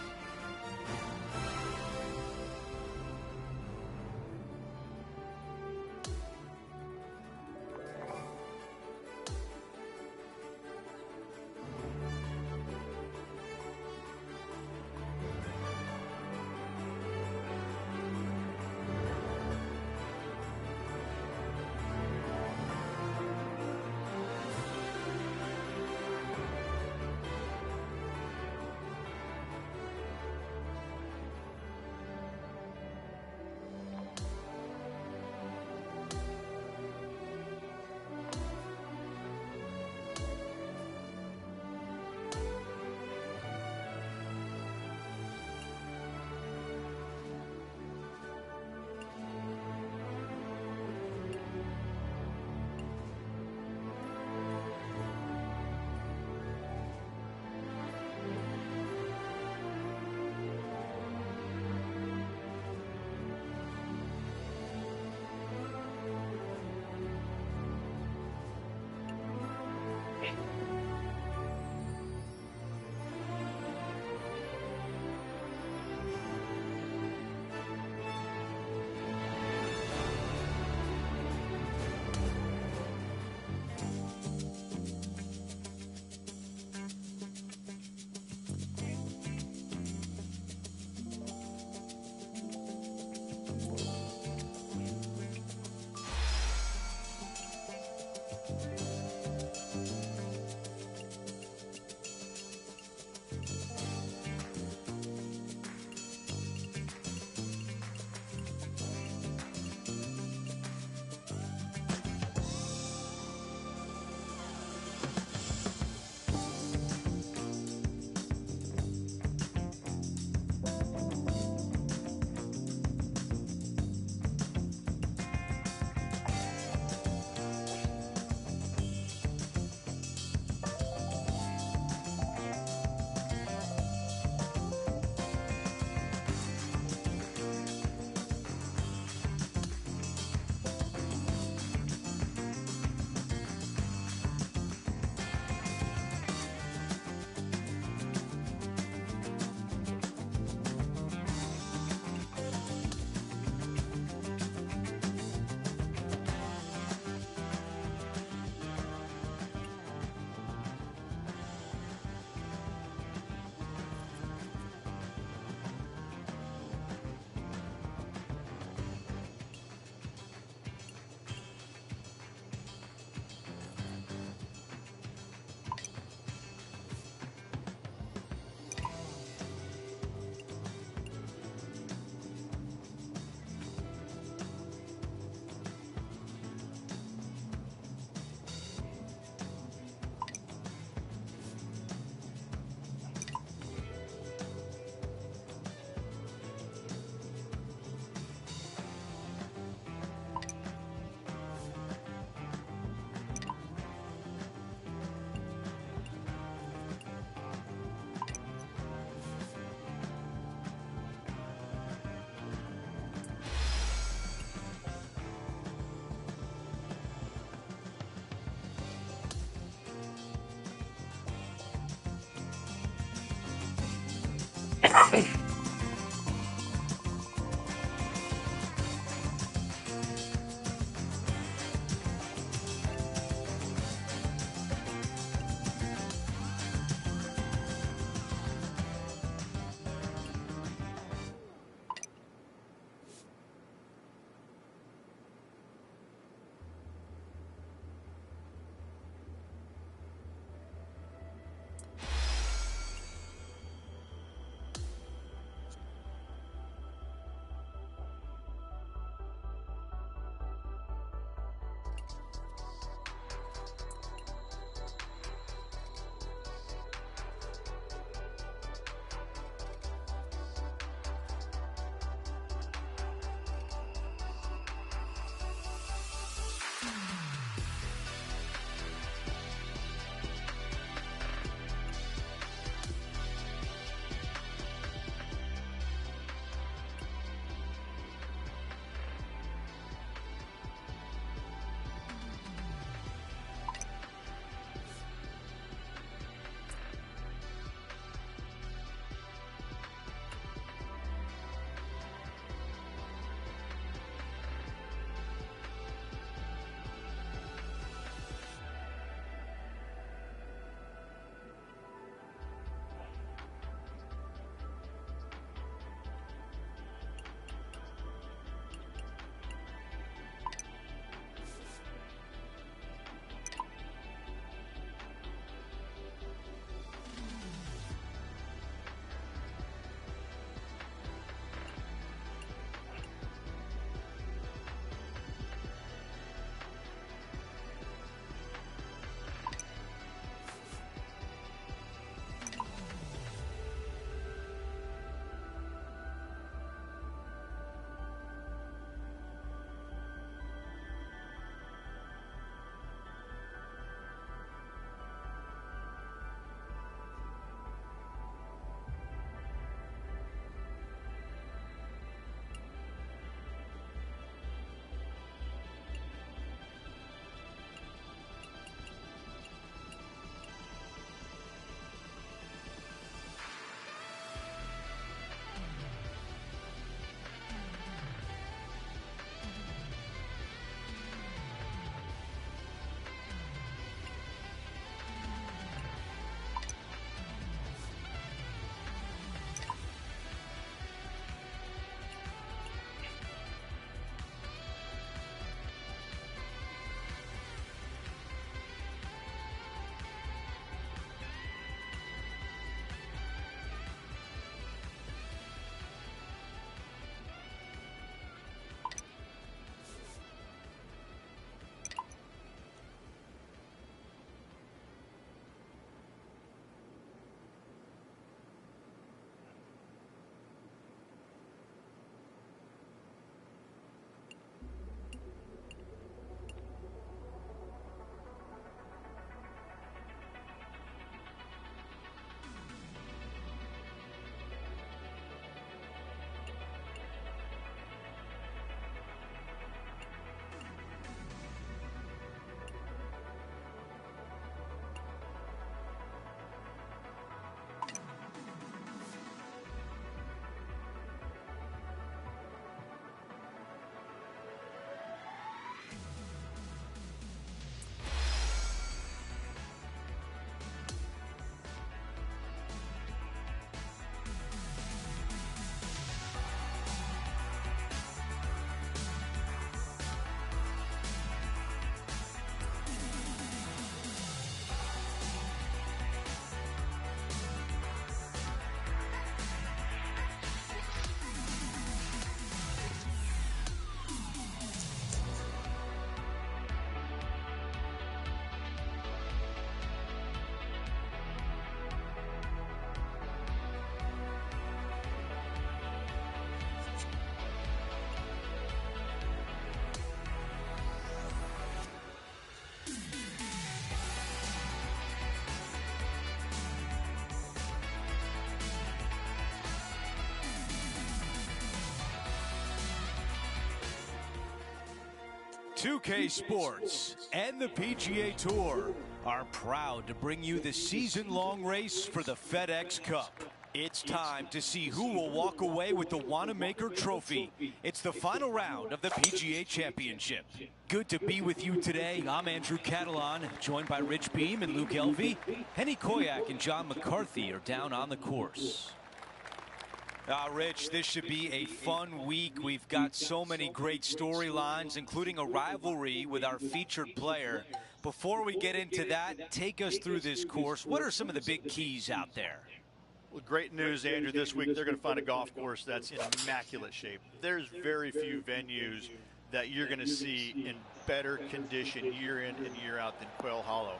Speaker 7: 2K Sports and the PGA Tour are proud to bring you the season-long race for the FedEx Cup. It's time to see who will walk away with the Wanamaker Trophy. It's the final round of the PGA Championship. Good to be with you today. I'm Andrew Catalan, joined by Rich Beam and Luke Elvey. Henny Koyak and John McCarthy are down on the course. Rich, this should be a fun week. We've got so many great storylines, including a rivalry with our featured player. Before we get into that, take us through this course. What are some of the big keys out there?
Speaker 3: Well, great news, Andrew. This week they're going to find a golf course that's in immaculate shape. There's very few venues that you're going to see in better condition year in and year out than Quail Hollow.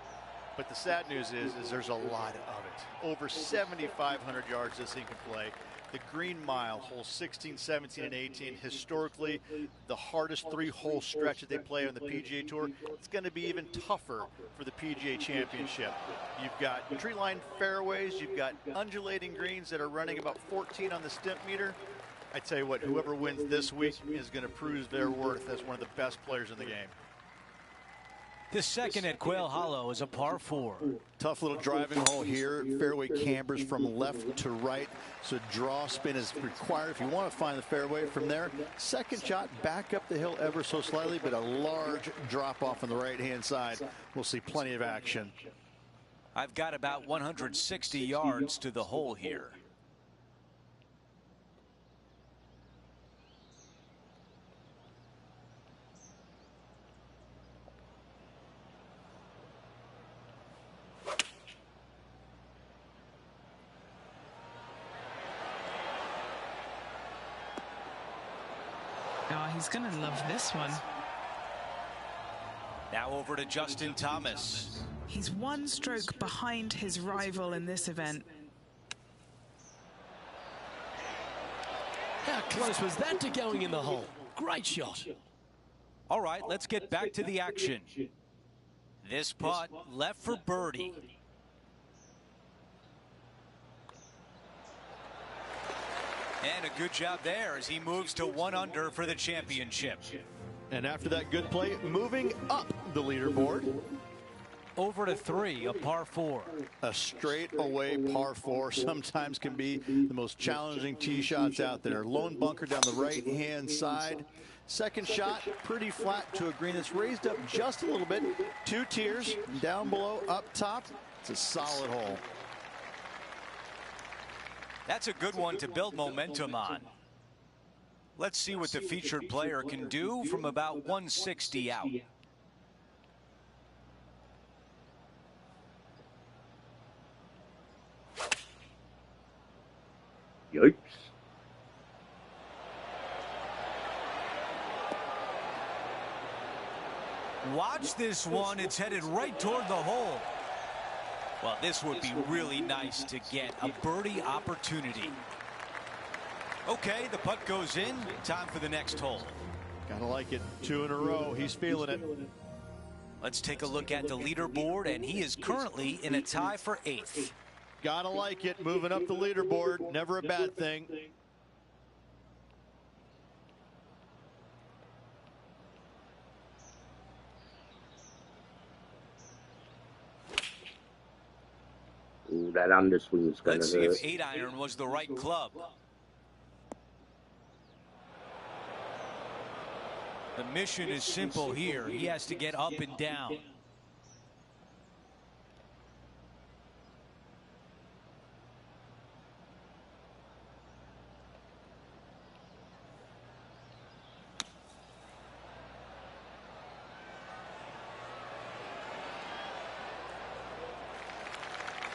Speaker 3: But the sad news is there's a lot of it. Over 7,500 yards this thing can play. The Green Mile, holes 16, 17, and 18, historically the hardest three-hole stretch that they play on the PGA Tour. It's going to be even tougher for the PGA Championship. You've got tree-lined fairways, you've got undulating greens that are running about 14 on the stimp meter. I tell you what, whoever wins this week is going to prove their worth as one of the best players in the game.
Speaker 7: The second at Quail Hollow is a par 4.
Speaker 3: Tough little driving hole here. Fairway cambers from left to right, so draw spin is required if you want to find the fairway. From there, second shot back up the hill ever so slightly, but a large drop off on the right-hand side. We'll see plenty of action.
Speaker 7: I've got about 160 yards to the hole here.
Speaker 4: Oh, he's going to love this one.
Speaker 7: Now over to Justin Thomas.
Speaker 4: He's one stroke behind his rival in this event.
Speaker 2: How close was that to going in the hole? Great shot.
Speaker 7: All right, let's get back to the action. This putt left for birdie. And a good job there as he moves to 1 under for the championship.
Speaker 3: And after that good play, moving up the leaderboard.
Speaker 7: Over to 3, a par 4.
Speaker 3: A straightaway par 4 sometimes can be the most challenging tee shots out there. Lone bunker down the right-hand side. Second shot, pretty flat to a green that's raised up just a little bit. 2 tiers down below, up top. It's a solid hole.
Speaker 7: That's a good one to build momentum on. Let's see what the featured player can do from about 160 out.
Speaker 1: Yikes.
Speaker 7: Watch this one. It's headed right toward the hole. Well, this would be really nice to get a birdie opportunity. Okay, the putt goes in. Time for the next hole.
Speaker 3: Gotta like it. 2 in a row. He's feeling it.
Speaker 7: Let's take a look at the leaderboard, and he is currently in a tie for 8th.
Speaker 3: Gotta like it. Moving up the leaderboard. Never a bad thing.
Speaker 1: Ooh, that underswing's going
Speaker 7: Let's
Speaker 1: to
Speaker 7: see
Speaker 1: hurt.
Speaker 7: if 8-iron was the right club. The mission is simple here. He has to get up and down.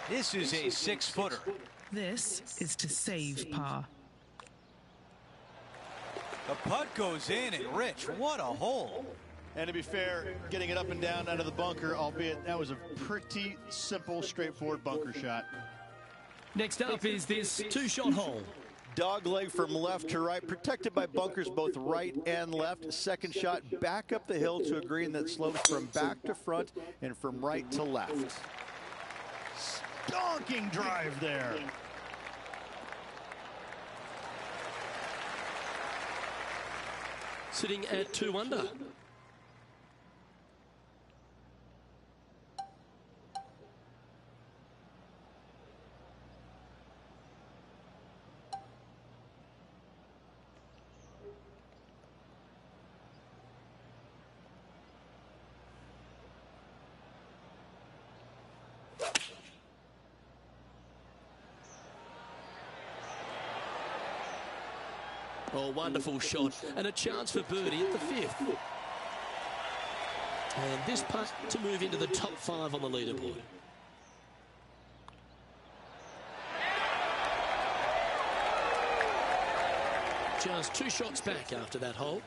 Speaker 7: This is a 6-footer.
Speaker 4: This is to save par.
Speaker 7: The putt goes in, and Rich, what a hole.
Speaker 3: And to be fair, getting it up and down out of the bunker, albeit that was a pretty simple, straightforward bunker shot.
Speaker 2: Next up is this 2-shot hole.
Speaker 3: Dog leg from left to right, protected by bunkers both right and left. Second shot back up the hill to a green that slopes from back to front and from right to left. Stonking drive there.
Speaker 2: Sitting at 2 under. Oh, wonderful shot. And a chance for birdie at the 5th. And this putt to move into the top 5 on the leaderboard. Just 2 shots back after that hole.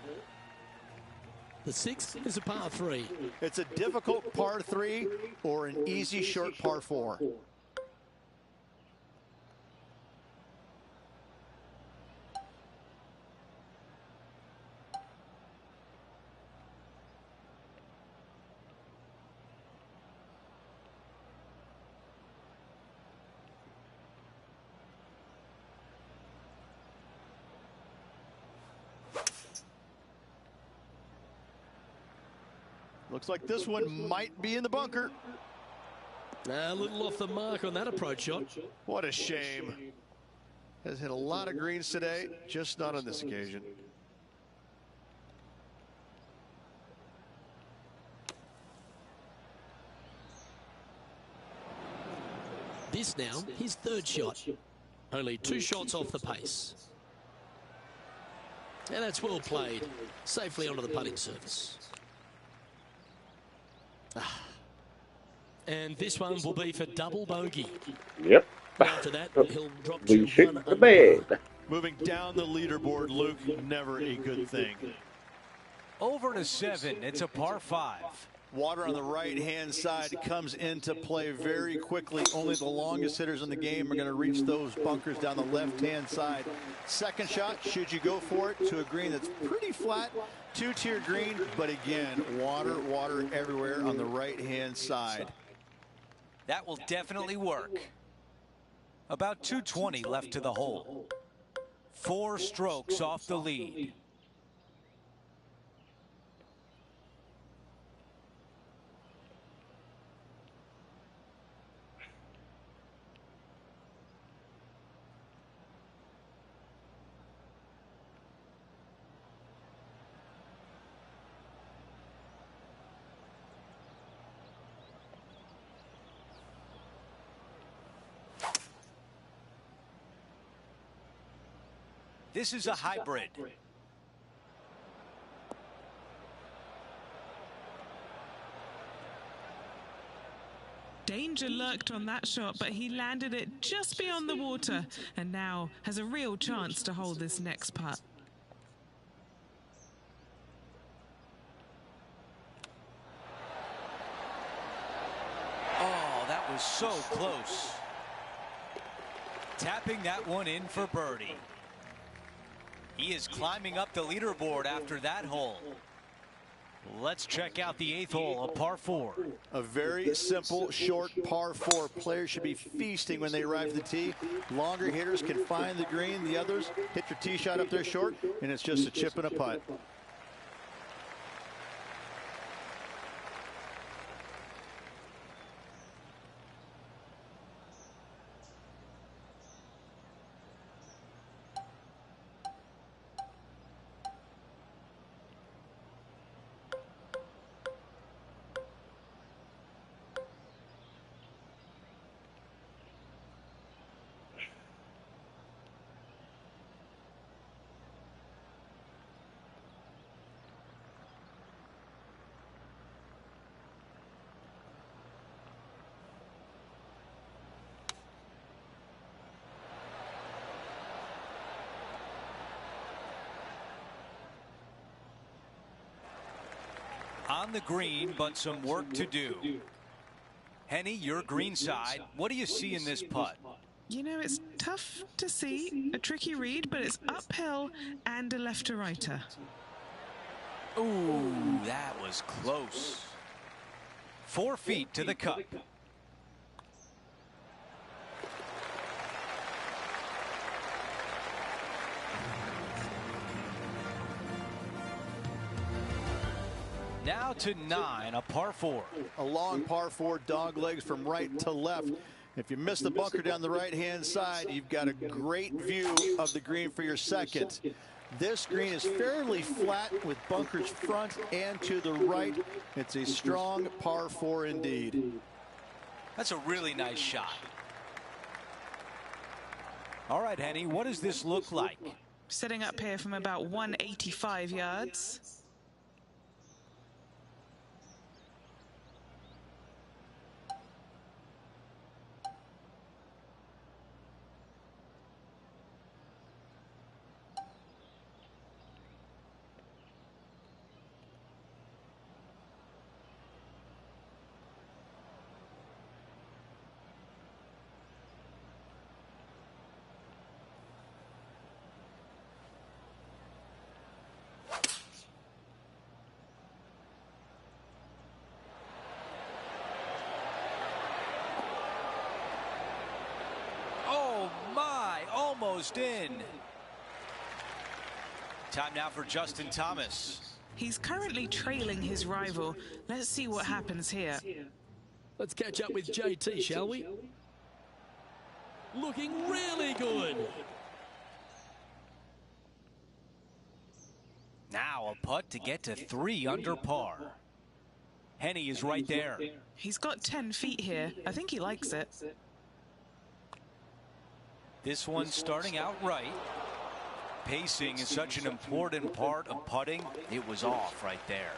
Speaker 2: The 6th is a par 3.
Speaker 3: It's a difficult par 3 or an easy short par 4. Looks like this one might be in the bunker.
Speaker 2: A little off the mark on that approach shot.
Speaker 5: What a shame. Has hit a lot of greens today, just not on this occasion.
Speaker 2: This now, his 3rd shot. Only 2 shots off the pace. And that's well played. Safely onto the putting surface. And this one will be for double bogey.
Speaker 1: Yep.
Speaker 2: After that, he'll drop
Speaker 1: We
Speaker 2: to
Speaker 1: shit
Speaker 2: 1
Speaker 1: the
Speaker 2: under
Speaker 1: bed.
Speaker 2: par.
Speaker 5: Moving down the leaderboard, Luke, never a good thing.
Speaker 7: Over to 7. It's a par 5.
Speaker 3: Water on the right-hand side comes into play very quickly. Only the longest hitters in the game are going to reach those bunkers down the left-hand side. Second shot, should you go for it, to a green that's pretty flat, 2-tier green, but again, water everywhere on the right-hand side.
Speaker 7: That will definitely work. About 220 left to the hole. 4 strokes off the lead. This is a hybrid.
Speaker 4: Danger lurked on that shot, but he landed it just beyond the water and now has a real chance to hold this next putt.
Speaker 7: Oh, that was so close. Tapping that one in for birdie. He is climbing up the leaderboard after that hole. Let's check out the 8th hole, a par 4.
Speaker 3: A very simple, short par 4. Players should be feasting when they arrive at the tee. Longer hitters can find the green. The others hit your tee shot up there short, and it's just a chip and a putt.
Speaker 7: On the green, but some work to do. Henny, your green side. What do you see in this putt?
Speaker 4: You know, it's tough to see, a tricky read, but it's uphill and a left-to-righter.
Speaker 7: Ooh, that was close. 4 feet to the cup. Now to 9, a par 4.
Speaker 3: A long par 4, dog legs from right to left. If you miss the bunker down the right-hand side, you've got a great view of the green for your second. This green is fairly flat with bunkers front and to the right. It's a strong par 4 indeed.
Speaker 7: That's a really nice shot. All right, Henny, what does this look like?
Speaker 4: Setting up here from about 185 yards.
Speaker 7: Almost in. Time now for Justin Thomas.
Speaker 4: He's currently trailing his rival. Let's see what happens here.
Speaker 2: Let's catch up with JT, shall we? Looking really good.
Speaker 7: Now a putt to get to 3 under par. Henny is right there.
Speaker 4: He's got 10 feet here. I think he likes it.
Speaker 7: This one starting out right. Pacing is such an important part of putting. It was off right there.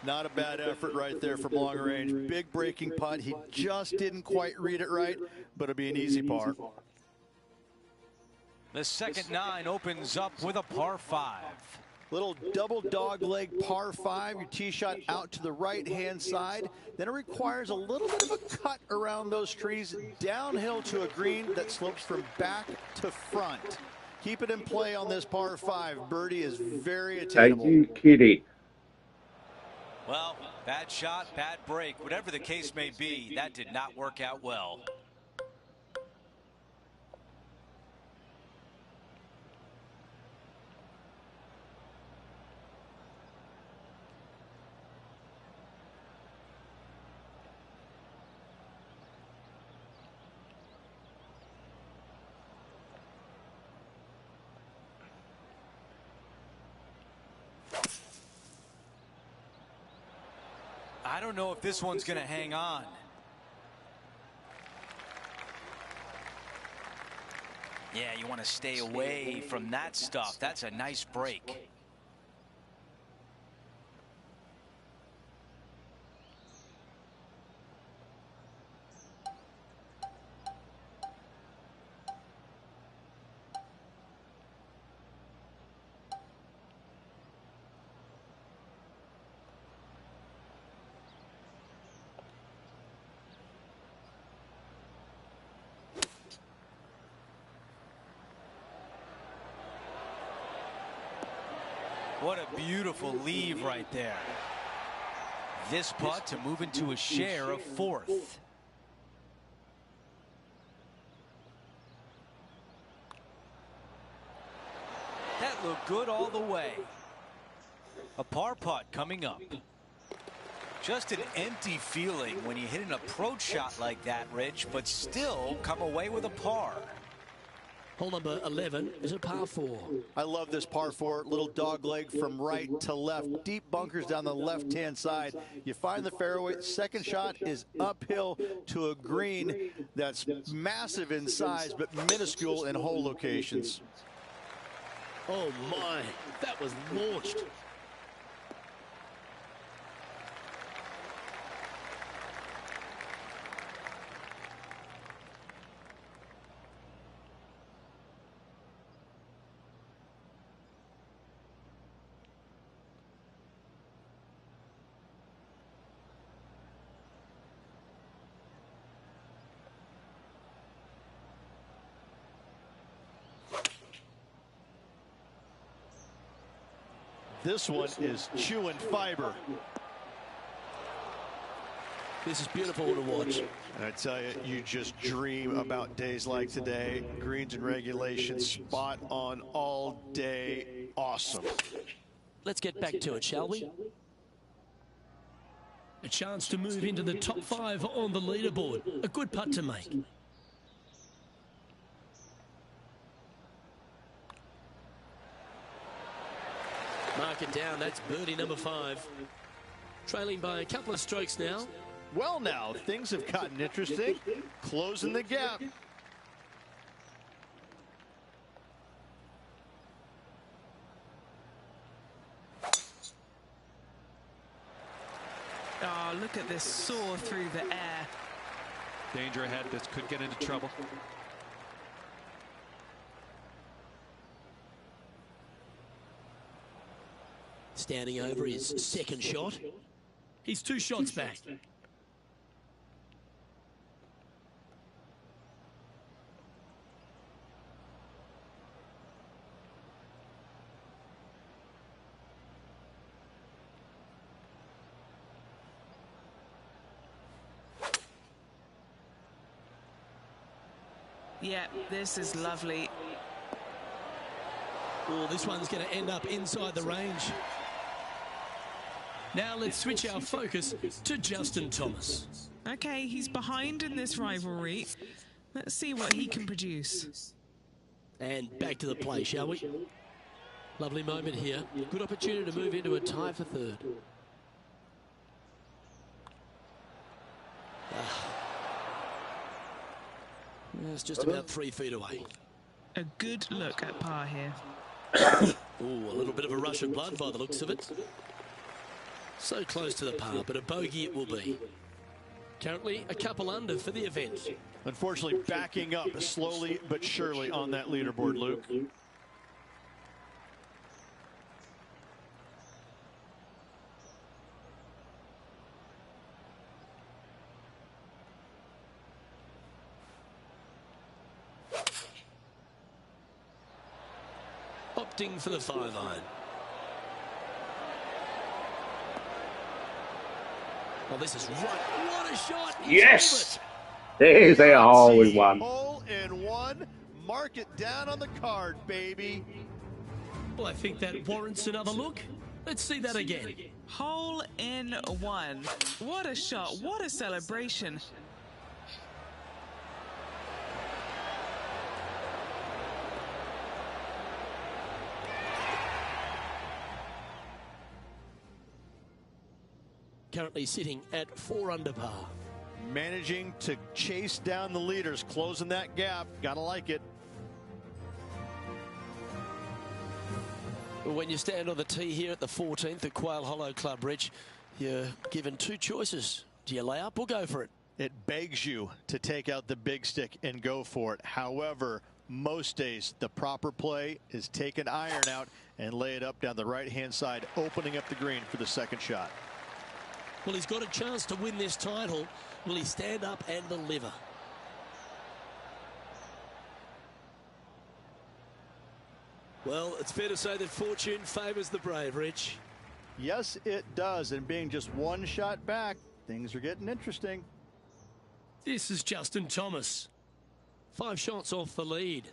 Speaker 3: Not a bad effort right there from long range. Big breaking putt. He just didn't quite read it right, but it'll be an easy par.
Speaker 7: The second 9 opens up with a par 5.
Speaker 3: Little double dog leg par 5. Your tee shot out to the right hand side. Then it requires a little bit of a cut around those trees downhill to a green that slopes from back to front. Keep it in play on this par 5. Birdie is very attainable.
Speaker 1: Are you kidding?
Speaker 7: Well, bad shot, bad break. Whatever the case may be, that did not work out well. I don't know if this one's going to hang on. Yeah, you want to stay away from that stuff. That's a nice break. What a beautiful leave right there. This putt to move into a share of 4th. That looked good all the way. A par putt coming up. Just an empty feeling when you hit an approach shot like that, Rich, but still come away with a par.
Speaker 2: Hole number 11 is a par 4.
Speaker 3: I love this par 4. Little dog leg from right to left. Deep bunkers down the left-hand side. You find the fairway. Second shot is uphill to a green that's massive in size but minuscule in hole locations.
Speaker 2: Oh my, that was launched.
Speaker 3: This one is chewing fiber.
Speaker 2: This is beautiful to watch.
Speaker 3: And I tell you, you just dream about days like today. Greens and regulation, spot on all day. Awesome.
Speaker 2: Let's get back to it, shall we? A chance to move into the top 5 on the leaderboard. A good putt to make. Mark it down. That's birdie number 5. Trailing by a couple of strokes now.
Speaker 3: Well, now, things have gotten interesting. Closing the gap.
Speaker 4: Oh, look at this soar through the air.
Speaker 6: Danger ahead. This could get into trouble.
Speaker 2: Standing over his second shot. He's 2 shots back.
Speaker 4: Yeah, this is lovely.
Speaker 2: Oh, this one's going to end up inside the range. Now let's switch our focus to Justin Thomas.
Speaker 4: Okay, he's behind in this rivalry. Let's see what he can produce.
Speaker 2: And back to the play, shall we? Lovely moment here. Good opportunity to move into a tie for third. It's just about 3 feet away.
Speaker 4: A good look at par here.
Speaker 2: Oh, a little bit of a rush of blood by the looks of it. So close to the par, but a bogey it will be. Currently a couple under for the event.
Speaker 3: Unfortunately, backing up slowly but surely on that leaderboard, Luke.
Speaker 2: Opting for the 5-iron. Oh, this is right. What a shot! He's
Speaker 1: Yes! There's a hole in one.
Speaker 3: Hole in one. Mark it down on the card, baby.
Speaker 2: Well, I think that warrants another look. Let's see that again.
Speaker 4: Hole in one. What a shot. What a celebration.
Speaker 2: Currently sitting at 4 under par.
Speaker 3: Managing to chase down the leaders, closing that gap. Gotta like it.
Speaker 2: Well, when you stand on the tee here at the 14th at Quail Hollow Club, Rich, you're given 2 choices. Do you lay up or go for it?
Speaker 3: It begs you to take out the big stick and go for it. However, most days the proper play is take an iron out and lay it up down the right-hand side, opening up the green for the second shot.
Speaker 2: Well, he's got a chance to win this title. Will he stand up and deliver? Well, it's fair to say that fortune favours the brave, Rich.
Speaker 3: Yes, it does. And being just 1 shot back, things are getting interesting.
Speaker 2: This is Justin Thomas. 5 shots off the lead.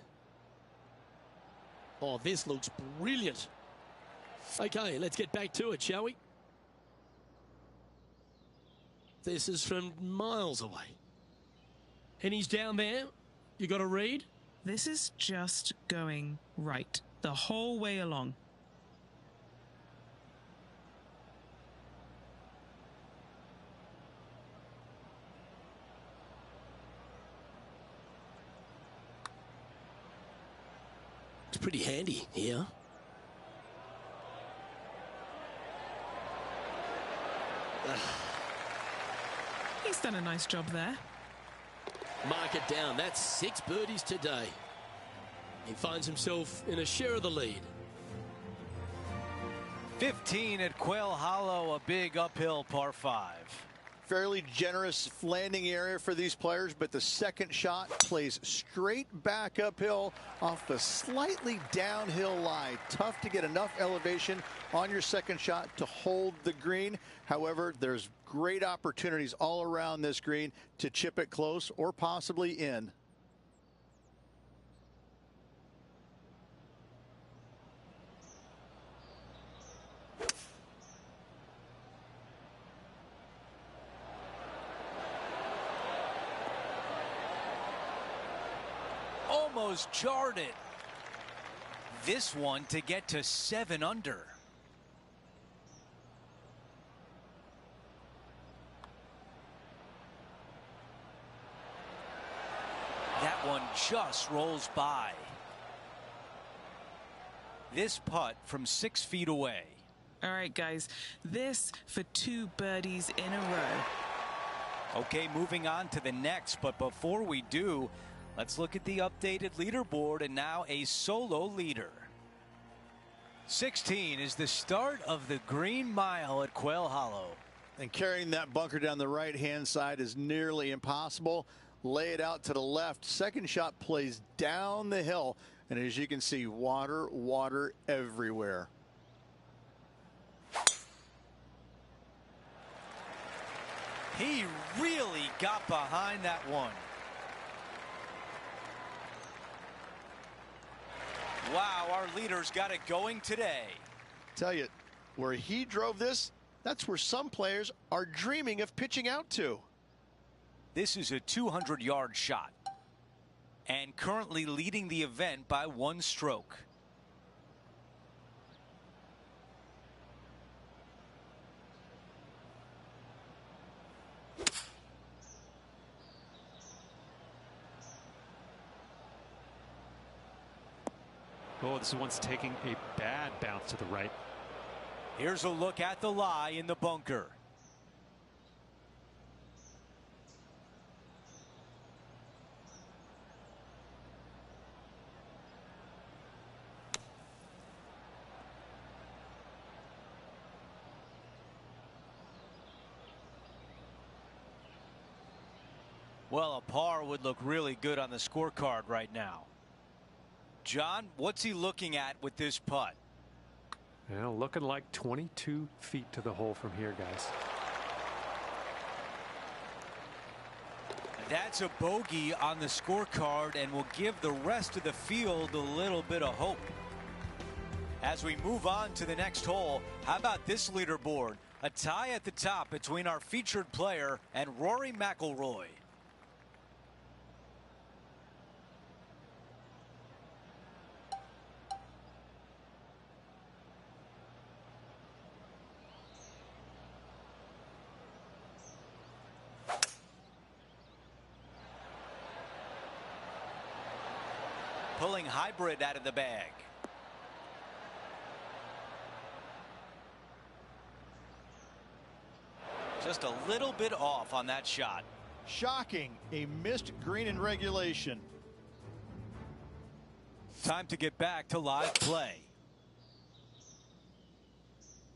Speaker 2: Oh, this looks brilliant. Okay, let's get back to it, shall we? This is from miles away. And he's down there. You got to read?
Speaker 4: This is just going right the whole way along.
Speaker 2: It's pretty handy here.
Speaker 4: He's done a nice job there.
Speaker 2: Mark it down. That's 6 birdies today. He finds himself in a share of the lead.
Speaker 7: 15 at Quail Hollow, a big uphill par 5.
Speaker 3: Fairly generous landing area for these players, but the second shot plays straight back uphill off the slightly downhill lie. Tough to get enough elevation on your second shot to hold the green. However, there's great opportunities all around this green to chip it close or possibly in.
Speaker 7: Almost jarred it. This one to get to 7 under. That one just rolls by. This putt from 6 feet away.
Speaker 4: All right, guys, this for 2 birdies in a row.
Speaker 7: Okay, moving on to the next, but before we do, let's look at the updated leaderboard, and now a solo leader. 16 is the start of the Green Mile at Quail Hollow.
Speaker 3: And carrying that bunker down the right-hand side is nearly impossible. Lay it out to the left. Second shot plays down the hill, and as you can see, water, water everywhere.
Speaker 7: He really got behind that one. Wow, our leader's got it going today.
Speaker 3: Tell you, where he drove this, that's where some players are dreaming of pitching out to.
Speaker 7: This is a 200-yard shot, and currently leading the event by 1 stroke.
Speaker 6: Oh, this one's taking a bad bounce to the right.
Speaker 7: Here's a look at the lie in the bunker. Well, a par would look really good on the scorecard right now. John, what's he looking at with this putt?
Speaker 6: Well, looking like 22 feet to the hole from here, guys.
Speaker 7: That's a bogey on the scorecard and will give the rest of the field a little bit of hope. As we move on to the next hole, how about this leaderboard? A tie at the top between our featured player and Rory McIlroy. Pulling hybrid out of the bag. Just a little bit off on that shot.
Speaker 3: Shocking, a missed green in regulation.
Speaker 7: Time to get back to live play.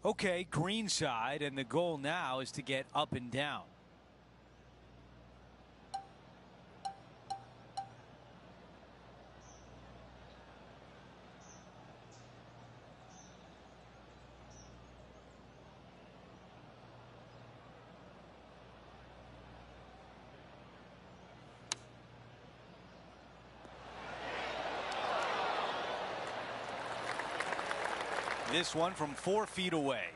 Speaker 7: Okay, green side, and the goal now is to get up and down. This one from 4 feet away.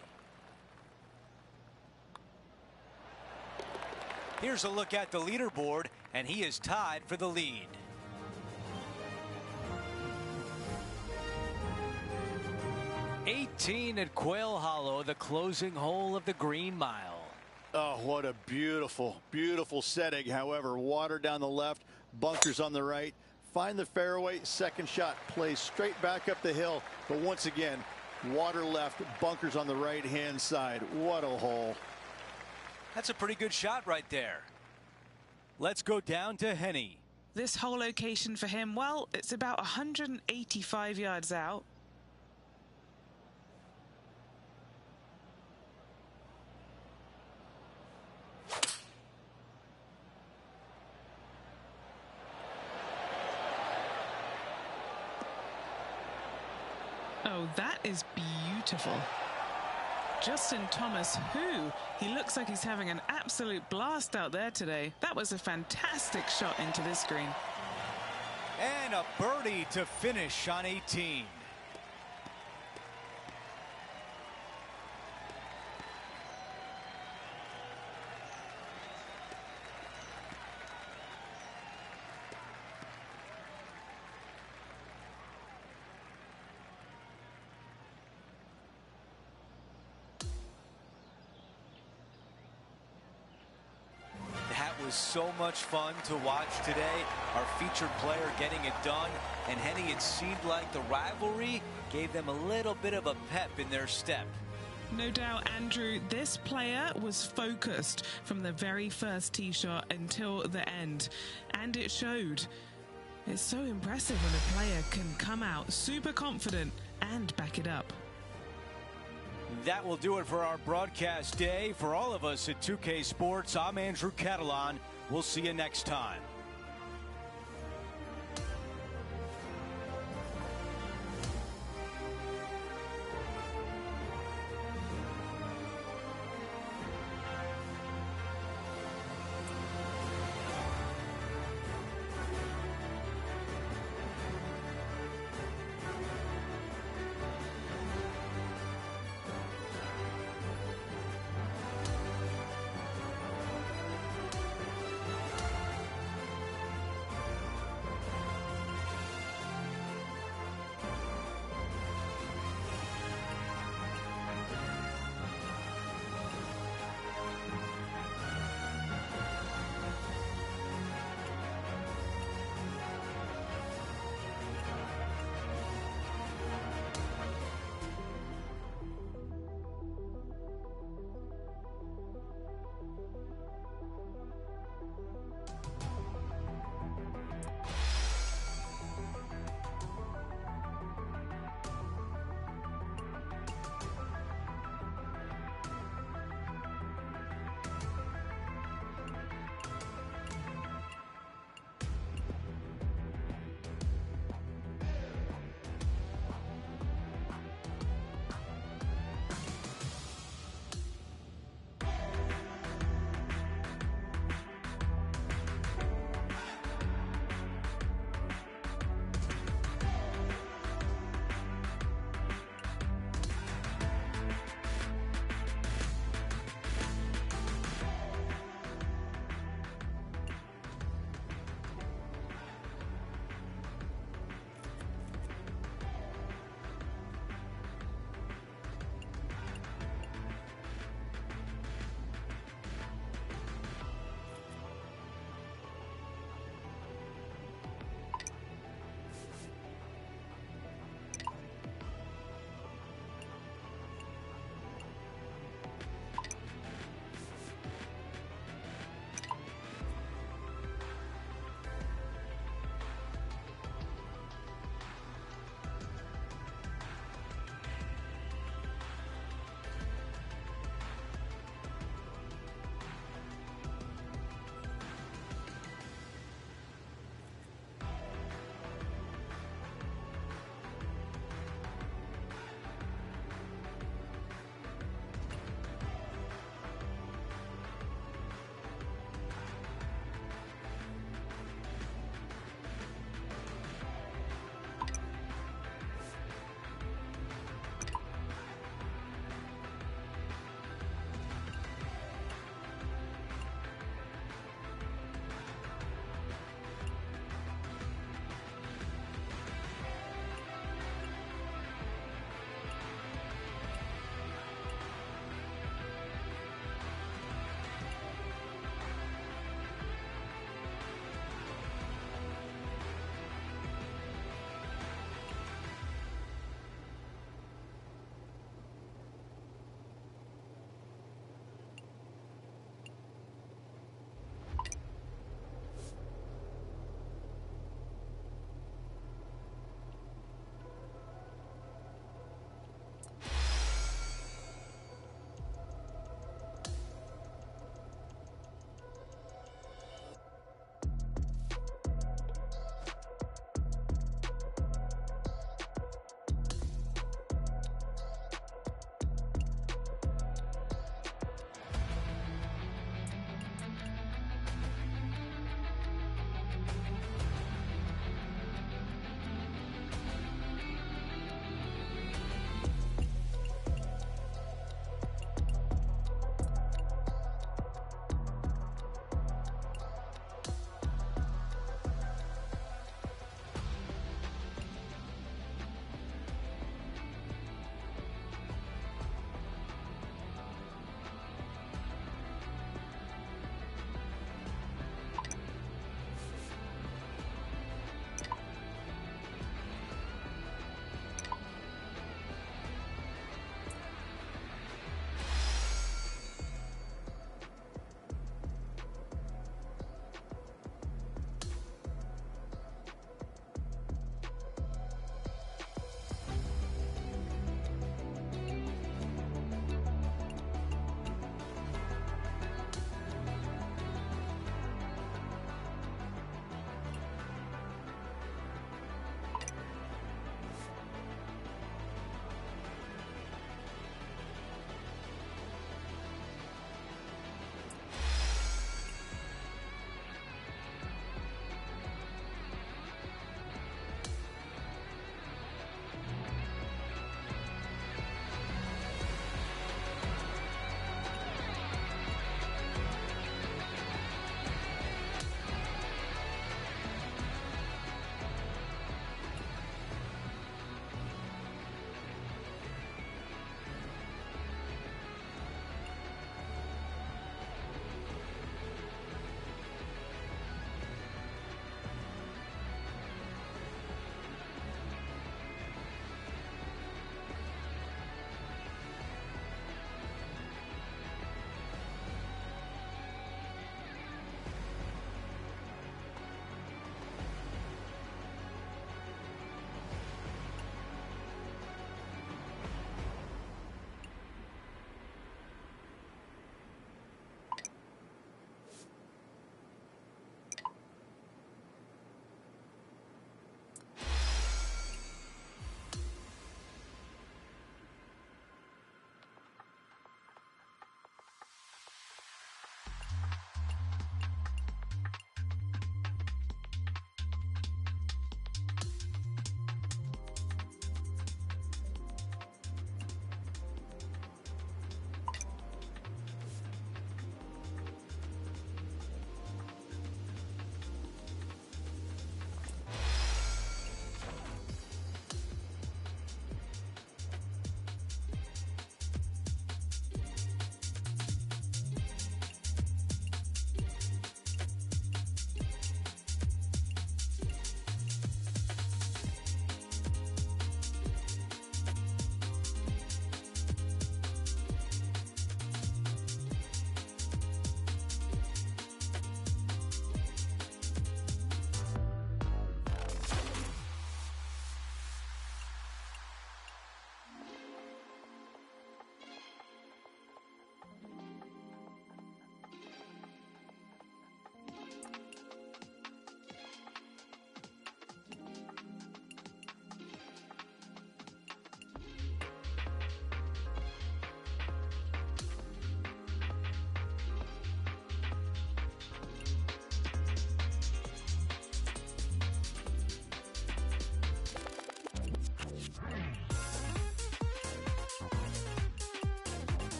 Speaker 7: Here's a look at the leaderboard, and he is tied for the lead. '18 at Quail Hollow, the closing hole of the Green Mile.
Speaker 3: Oh, what a beautiful, beautiful setting. However, water down the left, bunkers on the right. Find the fairway, second shot, plays straight back up the hill. But once again, water left, bunkers on the right-hand side. What a hole.
Speaker 7: That's a pretty good shot right there. Let's go down to Henny.
Speaker 4: This whole location for him, well, it's about 185 yards out. Oh, that is beautiful. Justin Thomas, he looks like he's having an absolute blast out there today. That was a fantastic shot into this green.
Speaker 7: And a birdie to finish on 18. Was so much fun to watch today. Our featured player getting it done, and Henny, it seemed like the rivalry gave them a little bit of a pep in their step.
Speaker 4: No doubt, Andrew, this player was focused from the very first tee shot until the end, and it showed. It's so impressive when a player can come out super confident and back it up.
Speaker 7: That will do it for our broadcast day. For all of us at 2K Sports, I'm Andrew Catalan. We'll see you next time.